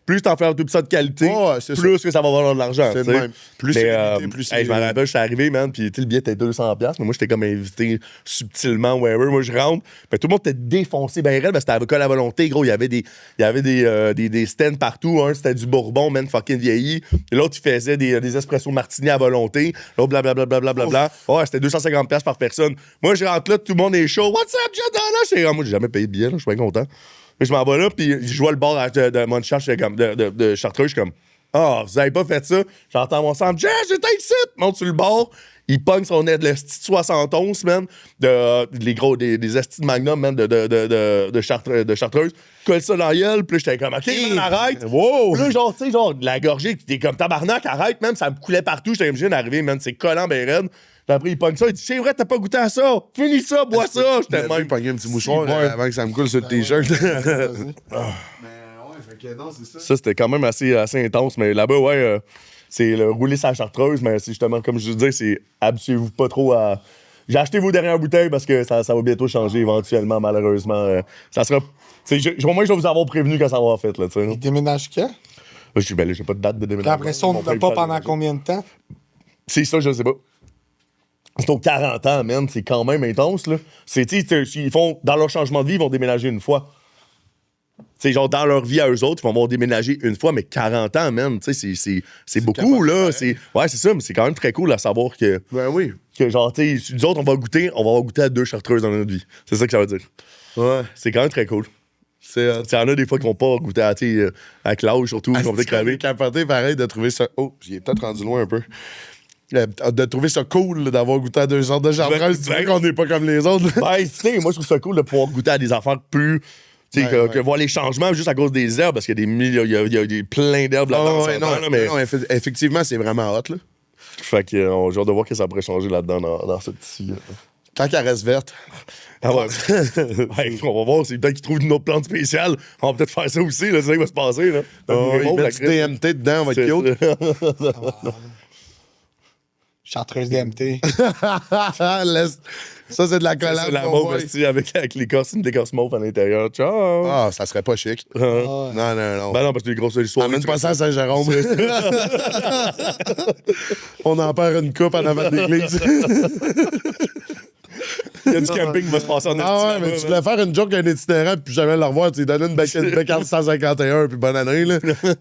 plus t'en fais tout ça de qualité, plus que ça va valoir de l'argent. C'est le même. Plus c'est limité, plus c'est... Je me rappelle, je suis arrivé, man, puis le billet était 200$, mais moi, j'étais comme invité subtilement, whatever. Moi, je rentre, puis tout le monde était défoncé, ben réel, c'était avocat à la volonté, gros. Il y avait des stands partout. Un, c'était du Bourbon, man, fucking vieilli. Et l'autre, il faisait des espresso martini à volonté. L'autre, blablabla. Ouais, c'était 250$ par personne. Moi, je rentre là, tout le monde est chaud. What's up, Jadana? Moi, j'ai jamais payé de billet, là, je suis bien content. Je m'en vais là, puis je vois le bar de Montchartre, de Chartreux, je suis comme, ah, vous avez pas fait ça. J'entends mon sang, Jess, j'étais ici. Monte sur le bar, il pogne son aide, le style 71, man, des estis de Magnum, man, de Chartreuse, colle ça dans la gueule, puis j'étais comme, OK, man, arrête. Wow! Puis là, genre, tu sais, genre, de la gorgée, t'es comme tabarnak, arrête, même, ça me coulait partout, j'étais obligé d'arriver, man, c'est collant, ben raide. Puis après, il pogne ça, il dit, c'est vrai, t'as pas goûté à ça. Finis ça, bois ça. J'étais même. Pogné un petit mouchoir avant que ça me coule sur le t-shirt. Ça, c'était quand même assez intense, mais là-bas, ouais, c'est le rouler sa chartreuse, mais c'est justement, comme je disais, c'est habituez-vous pas trop à. J'ai acheté vos dernières bouteilles parce que ça va bientôt changer éventuellement, malheureusement. Ça sera. Au moins, je vais vous avoir prévenu quand ça va avoir fait, là, tu sais. Il déménage quand? J'ai pas de date de Puis déménagement. après ça, on ne pas pendant combien de temps? C'est ça, je sais pas. C'est aux 40 ans, man. C'est quand même intense, là. Ils font, dans leur changement de vie, ils vont déménager une fois. C'est genre, dans leur vie à eux autres, ils vont déménager une fois, mais 40 ans, man, tu sais, c'est beaucoup, là. Ouais, c'est ça, mais c'est quand même très cool à savoir que... Ben oui. Que genre, tu sais, nous autres, on va goûter à 2 chartreuses dans notre vie. C'est ça que ça veut dire. Ouais. C'est quand même très cool. Il y en a des fois qui vont pas goûter à, tu sais, avec l'âge, surtout, qui vont peut-être crever. capoté, pareil, de trouver ça... Oh, j'y ai peut-être rendu loin un peu. De trouver ça cool là, d'avoir goûté à 2 sortes de chartreuses. Tu vois qu'on n'est pas comme les autres. Ben, tu sais, moi, je trouve ça cool de pouvoir goûter à des affaires plus... Tu sais, que voir les changements juste à cause des herbes, parce qu'il y a il y a plein d'herbes là-dedans. Non, effectivement, c'est vraiment hot, là. Fait que j'ai hâte de voir que ça pourrait changer là-dedans dans cette ici. Tant qu'elle reste verte. Ah ouais. Ouais, on va voir, c'est peut-être qu'ils trouvent une autre plante spéciale. On va peut-être faire ça aussi, là, c'est ça qui va se passer. Là. Ils mettent du DMT dedans, on va être cute. Chartreuse DMT. Ça, c'est de la collab. C'est la mauve aussi, avec l'écorce, une décorce mauve à l'intérieur. Ciao! Ah, ça serait pas chic. Non. Ben non, parce que les grosses histoires. Amène pas ça à Saint-Jérôme. On en perd une coupe en avant de l'église. Il y a du camping qui va se passer en Ah ouais, mais tu voulais faire une joke à un itinérant puis jamais le revoir. Tu lui donnes une bécane 151 puis bonne année, là.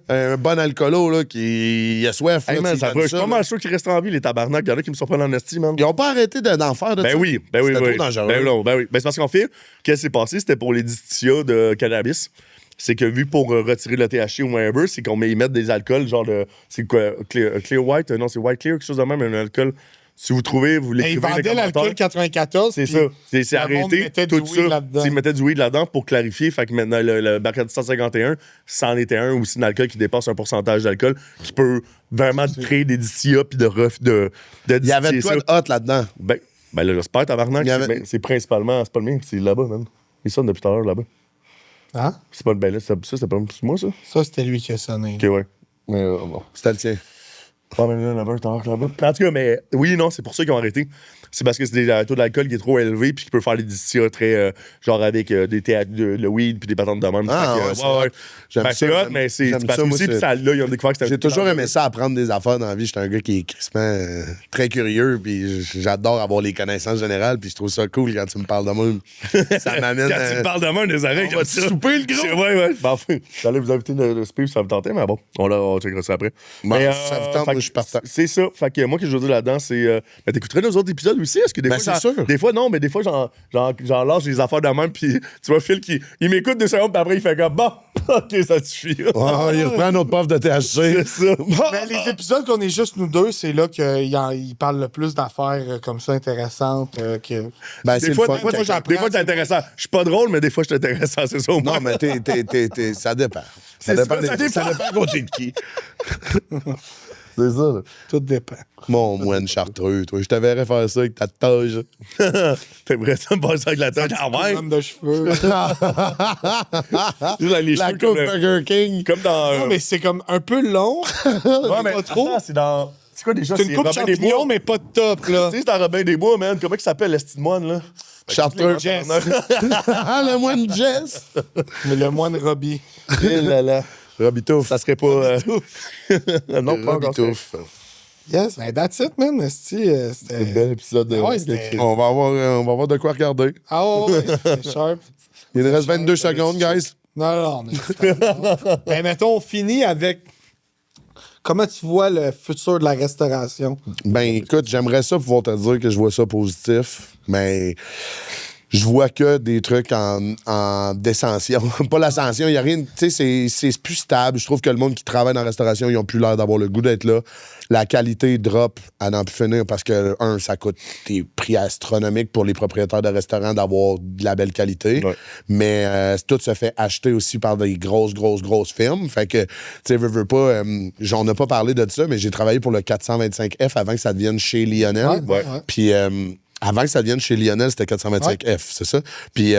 Un bon alcoolo, là, qui a soif. Hey, là, man, je suis pas mal sûr qu'ils restent en vie, les tabarnak. Il y en a qui me surprennent en esti, man. Ils ont pas arrêté d'en faire de ça. Ben oui. C'était trop dangereux. Ben oui. Ben c'est parce qu'en fait, qu'est-ce qui s'est passé? C'était pour les distillats de cannabis. C'est que vu pour retirer le THC ou whatever, c'est qu'on met des alcools, genre c'est quoi? Clear White? Non, c'est White Clear, quelque chose de même, un alcool. Si vous trouvez, vous l'écrivez. Ils vendaient l'alcool 94. C'est ça. C'est arrêté. Tout ça. Ils mettaient du weed là-dedans pour clarifier. Fait que maintenant, le Bacardi 151, c'en était un aussi d'alcool qui dépasse un pourcentage d'alcool qui peut vraiment créer des distillats puis de Il y avait quoi de hot là-dedans? Ben là, j'espère, tabarnak. C'est principalement. C'est pas le mien, c'est là-bas, man. Ils sonnent depuis tout à l'heure là-bas. Hein? C'est pas le ben là, ça, c'est pas moi, ça? Ça, c'était lui qui a sonné. Ok, ouais. Mais bon. C'était le tien. Ouais, mais là, là-bas, t'as là-bas. En tout cas, mais oui, non, c'est pour ça qu'ils ont arrêté. C'est parce que c'est un taux d'alcool qui est trop élevé puis qui peut faire des distillats très genre avec des théâtres de weed puis des patentes de même. Ah, Fait que, ouais, c'est hot. J'aime Ben, ça, c'est hot, j'aime- mais c'est j'aime parce ça, que moi, aussi, c'est- puis ça, là, ils ont découvert que c'était. J'ai toujours aimé ça, apprendre des affaires dans la vie. J'étais un gars qui est crissement très curieux, puis j'adore avoir les connaissances générales, puis je trouve ça cool quand tu me parles de moi. Ça m'amène. Quand tu me parles de moi, des oreilles, On va comme ça. souper, le gros? Ouais. Ben, enfin, j'allais vous inviter de souper, ça va me tenter, mais bon, on checkera ça après. Bon, ça vous tente, moi, je suis partant. C'est ça. Fait que moi, que je veux dire là-dedans, c'est. Ben, t'écouterais nos autres épisodes aussi? Est-ce que des Ben, fois. c'est sûr. Des fois, non, mais des fois, j'en lâche des affaires de même, puis tu vois, Phil, il m'écoute 2 secondes, puis après, il fait comme bon, ok, ça suffit. Ah, il reprend notre puff de THC. C'est ça. Mais les épisodes qu'on est juste nous deux, c'est là qu'il parle le plus d'affaires comme ça intéressantes. Que... Ben, c'est Des fois, le fun. moi, j'apprends. des fois, c'est intéressant. Je suis pas drôle, mais des fois, je suis intéressant, c'est ça au moins. Non, mais ça dépend. C'est Ça dépend, ça, ça ça dépend à côté de qui. C'est ça, là. Tout dépend. Mon moine chartreux, toi. Je te verrais faire ça avec ta toge. T'aimerais ça me passer avec la tête? Ah ouais? Homme de cheveux. Juste avec les La cheveux coupe comme, Burger King. comme dans. Non, mais c'est comme un peu long. ouais, mais pas trop. attends, c'est dans. C'est quoi déjà? C'est une coupe Robin des champignon, Bois. mais pas de top, là. Tu sais, c'est dans Robin des Bois, man. Comment il s'appelle, le style moine, là? Chartreux. Jess. Le moine Jess. Mais le moine Robbie. Eh là là. Robitouf. Ça serait pas. Non, pas encore. Robitouf. Yes, ben that's it, man. C'était... Un bel épisode de. Ah ouais, c'était- On va avoir de quoi regarder. Ah ouais, c'est sharp. Il nous reste 22 secondes, guys. Non, on est... Ben, mettons, on finit avec... Comment tu vois le futur de la restauration? Ben, écoute, j'aimerais ça pouvoir te dire que je vois ça positif, mais je vois que des trucs en descension. Pas l'ascension, il n'y a rien. Tu sais, c'est plus stable. Je trouve que le monde qui travaille dans la restauration, ils ont plus l'air d'avoir le goût d'être là. La qualité drop à n'en plus finir parce que, ça coûte des prix astronomiques pour les propriétaires de restaurants d'avoir de la belle qualité. Ouais. Mais tout se fait acheter aussi par des grosses firmes. Fait que, tu sais, veux pas, j'en ai pas parlé de ça, mais j'ai travaillé pour le 425F avant que ça devienne chez Lionel. Ouais. Puis, avant que ça devienne chez Lionel, c'était 425F, c'est ça? Puis,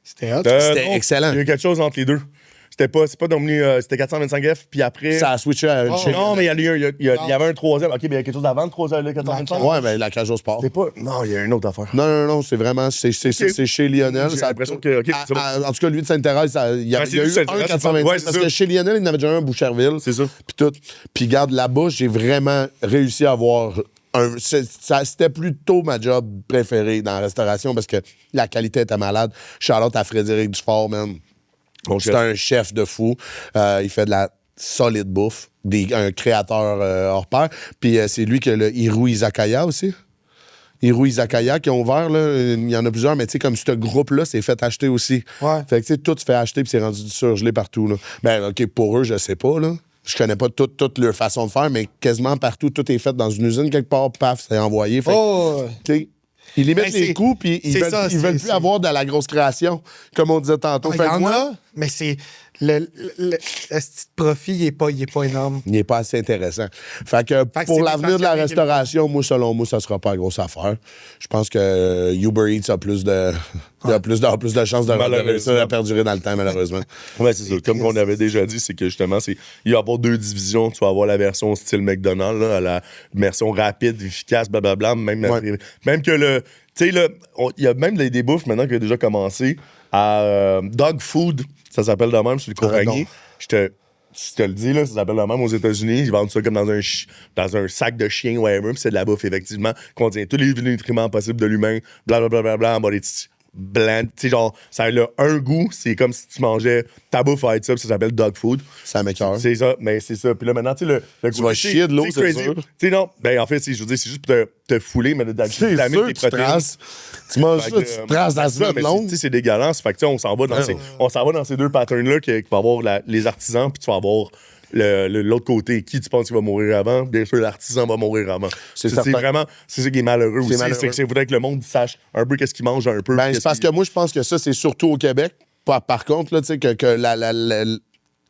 C'était hot. C'était non, excellent. Il y a eu quelque chose entre les deux. C'est pas devenu. C'était 425F, puis après. ça a switché à chez Non, mais il y avait un troisième. Ok, mais il y a quelque chose avant le troisième, le 425. Ouais, mais la cage au sport. C'est pas. Non, il y a une autre affaire. Non, c'est vraiment. C'est chez Lionel. J'ai Ça- l'impression que. Ok, c'est bon. En tout cas, lui de Sainte-Thérèse, il y a, Ouais, il y a c'est eu du un Sainte-Thérèse, 425. ouais, c'est parce ça. que chez Lionel, il y en avait déjà un à Boucherville. C'est ça. Puis tout. Puis garde là-bas, j'ai vraiment réussi à avoir c'était plutôt ma job préférée dans la restauration parce que la qualité était malade. Charlotte à Frédéric Dufort, man. C'est un chef de fou. Il fait de la solide bouffe. Un créateur hors pair. Puis c'est lui qui a le Hiru Izakaya aussi. Hiru Izakaya qui ont ouvert, là. Il y en a plusieurs, mais tu sais, comme ce groupe-là, c'est fait acheter aussi. Ouais. Fait que tu sais, tout se fait acheter puis c'est rendu du surgelé partout, là. Ben, OK, pour eux, je sais pas, là. Je connais pas toute leur façon de faire, mais quasiment partout, tout est fait dans une usine quelque part, paf, c'est envoyé. Fait que, Oh! tu sais, ils limitent Ben, les c'est- coûts, puis ils c'est veulent, ça, ils veulent c'est- plus avoir de la grosse création, comme on disait tantôt. Il Fait y que en moi, a, mais c'est... Le petit profit, il est pas énorme. il n'est pas assez intéressant. Fait que que pour c'est l'avenir de la l'essentiel qui est le restauration, moi, selon moi, ça sera pas une grosse affaire. Je pense que Uber Eats a plus de chances de réussir à perdurer dans le temps, malheureusement. Ouais, c'est ça. Comme on avait déjà dit, c'est que justement, il va y avoir 2 divisions. Tu vas avoir la version style McDonald's, là, la version rapide, efficace, blablabla. Même que le. Tu sais, là, il y a même des bouffes maintenant qui ont déjà commencé à Dog Food. Ça s'appelle de même sur le Couragny. Je te le dis, là, ça s'appelle de même aux États-Unis. Ils vendent ça comme dans un sac de chien, whatever. Puis c'est de la bouffe, effectivement, qui contient tous les nutriments possibles de l'humain, blablabla, en bas des petits bland. Tu sais, genre, ça a un goût. C'est comme si tu mangeais ta bouffe à être ça, puis ça s'appelle dog food. Ça m'écoeure. C'est ça, mais c'est ça. Puis là, maintenant, tu sais, le Tu vas chier de l'eau, c'est crazy. sûr. Tu sais, non, ben en fait, je veux dire, c'est juste pour te fouler, mais C'est d'amine sûr tes que tu protéines. traces. Tu manges Fait ça, que, tu te traces dans la ça, semaine mais longue. tu sais, c'est dégueulasse. Fait que, tu sais, on s'en va dans ces 2 patterns-là qui va avoir les artisans, puis tu vas avoir l'autre côté. Qui tu penses qu'il va mourir avant? Bien sûr, l'artisan va mourir avant. C'est certain. Vraiment, c'est ça qui est malheureux aussi. malheureux. C'est qu'il faudrait que le monde sache un peu qu'est-ce qu'il mange un peu. Ben, c'est parce que moi, je pense que ça, c'est surtout au Québec. Par contre, là, tu sais, que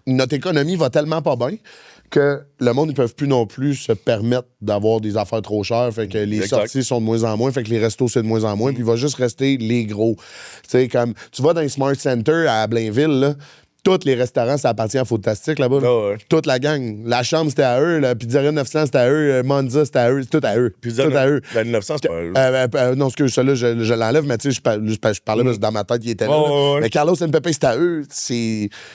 notre économie va tellement pas bien que le monde, ils peuvent plus non plus se permettre d'avoir des affaires trop chères. Fait que les Exact. sorties sont de moins en moins. Fait que les restos, c'est de moins en moins. Puis il va juste rester les gros. Tu sais, comme, tu vas dans les Smart Center à Blainville, là, tous les restaurants, ça appartient à Fantastique là-bas. Là. Ah ouais. Toute la gang. La chambre, c'était à eux. La Pizzeria 900, c'était à eux. Monza, c'était à eux. C'est tout à eux. Puis Tout à eux. Ben, 900, c'est pas. Non, excuse, celui-là, je l'enlève, mais tu sais, je parlais parce que dans ma tête, il était là. Oh, ouais. Mais Carlos et Pepe, c'est à eux.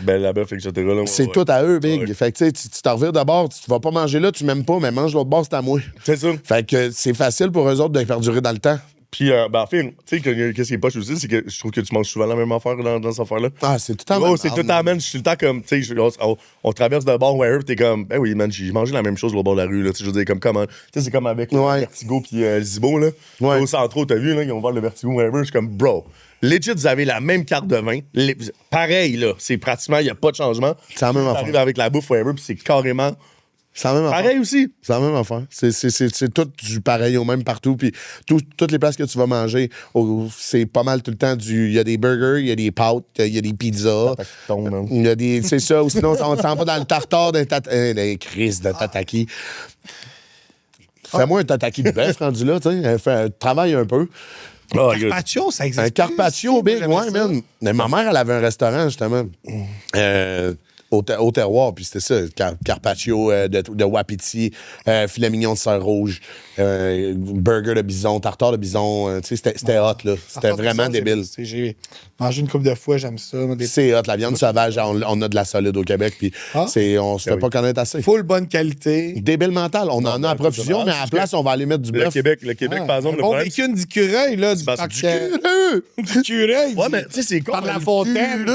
Ben, la bœuf, etc. Là, C'est ouais. tout à eux, big. Ouais. Fait que tu sais, tu t'en revires d'abord, tu vas pas manger là, tu m'aimes pas, mais mange l'autre bord, c'est à moi. C'est ça. Fait que c'est facile pour eux autres de perdurer dans le temps. Puis, ben, en fait, tu sais, qu'est-ce qui est poche aussi, c'est que je trouve que tu manges souvent la même affaire dans cette affaire-là. Ah, c'est tout le temps. Oh, c'est tout le temps, man. Je suis tout le temps comme, tu sais, on traverse de bord, wherever, t'es comme, ben oui, man, j'ai mangé la même chose au bord de la rue, là. Tu sais, je veux dire, comme comment. Tu sais, c'est comme avec Vertigo puis Zibo, là. Ouais. Au Centro, t'as vu, là, ils ont ouvert le Vertigo, wherever. Je suis comme, bro, legit, vous avez la même carte de vin. Pareil, là. C'est pratiquement, il n'y a pas de changement. C'est la même affaire. T'arrives avec la bouffe, wherever, puis c'est carrément. C'est la même affaire. Pareil aussi. C'est la même affaire. C'est tout du pareil au même partout. Puis toutes les places que tu vas manger, c'est pas mal tout le temps du. Il y a des burgers, il y a des pâtes, il y a des pizzas. Il y a des. C'est ça. Ou sinon, on s'en va dans le tartare d'un crises de tataki. Fais-moi un tataki de bœuf rendu là, tu sais. Travaille un peu. Oh, Carpaccio, ça existe. Un carpaccio, plus, big, j'aimais ouais, ça. man. Mais ma mère, elle avait un restaurant, justement. Au terroir, puis c'était ça, carpaccio de wapiti, filet mignon de sœur rouge, burger de bison, tartare de bison, tu sais, c'était hot, là. C'était vraiment débile. J'ai mangé une couple de fois, j'aime ça. C'est hot, la viande sauvage, on a de la solide au Québec, puis on se fait pas connaître assez. Full bonne qualité. Débile mental, on en a à profusion, mais à la place, on va aller mettre du Le bœuf. Québec, par exemple, le bon problème. bacon d'Icureuil, là, du parce parc... que du d'Icureuil. Ouais, mais tu sais, c'est con. Par de la man. fontaine.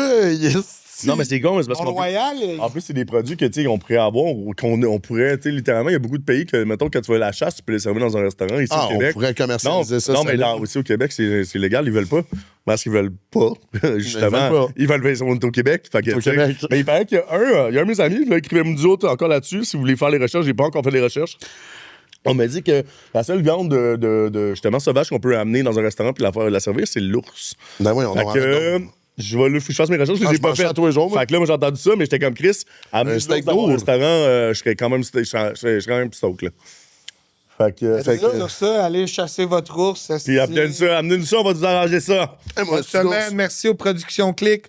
Non, mais c'est con, mais c'est parce qu'on. Mont-Royal. En plus, c'est des produits que, tu sais, on pourrait avoir, ou on pourrait, tu sais, littéralement, il y a beaucoup de pays que, mettons, quand tu vas à la chasse, tu peux les servir dans un restaurant ici au Québec. On pourrait commercialiser ça. Non, mais aussi au Québec, c'est légal, ils veulent pas. Parce qu'ils veulent pas, justement. Ils veulent pas, on est au Québec. Fait que, Au Québec. Mais il paraît qu'il y a un de mes amis, là, écrivez-moi nous autres encore là-dessus, si vous voulez faire les recherches, j'ai pas encore fait les recherches. On m'a dit que la seule viande de justement sauvage qu'on peut amener dans un restaurant puis la servir, c'est l'ours. Ben oui, on Fait en que, je fasse mes recherches, je les ai je pas mange ça fait. à tous les jours, moi. Fait que là, moi, j'ai entendu ça, mais j'étais comme Chris. Un steak dans mon d'ours. restaurant, je serais quand même stoked, là. Fait que. Sur ça, allez chasser votre ours. Puis amenez-nous ça, on va vous arranger ça. moi, Cette semaine, merci aux productions Click.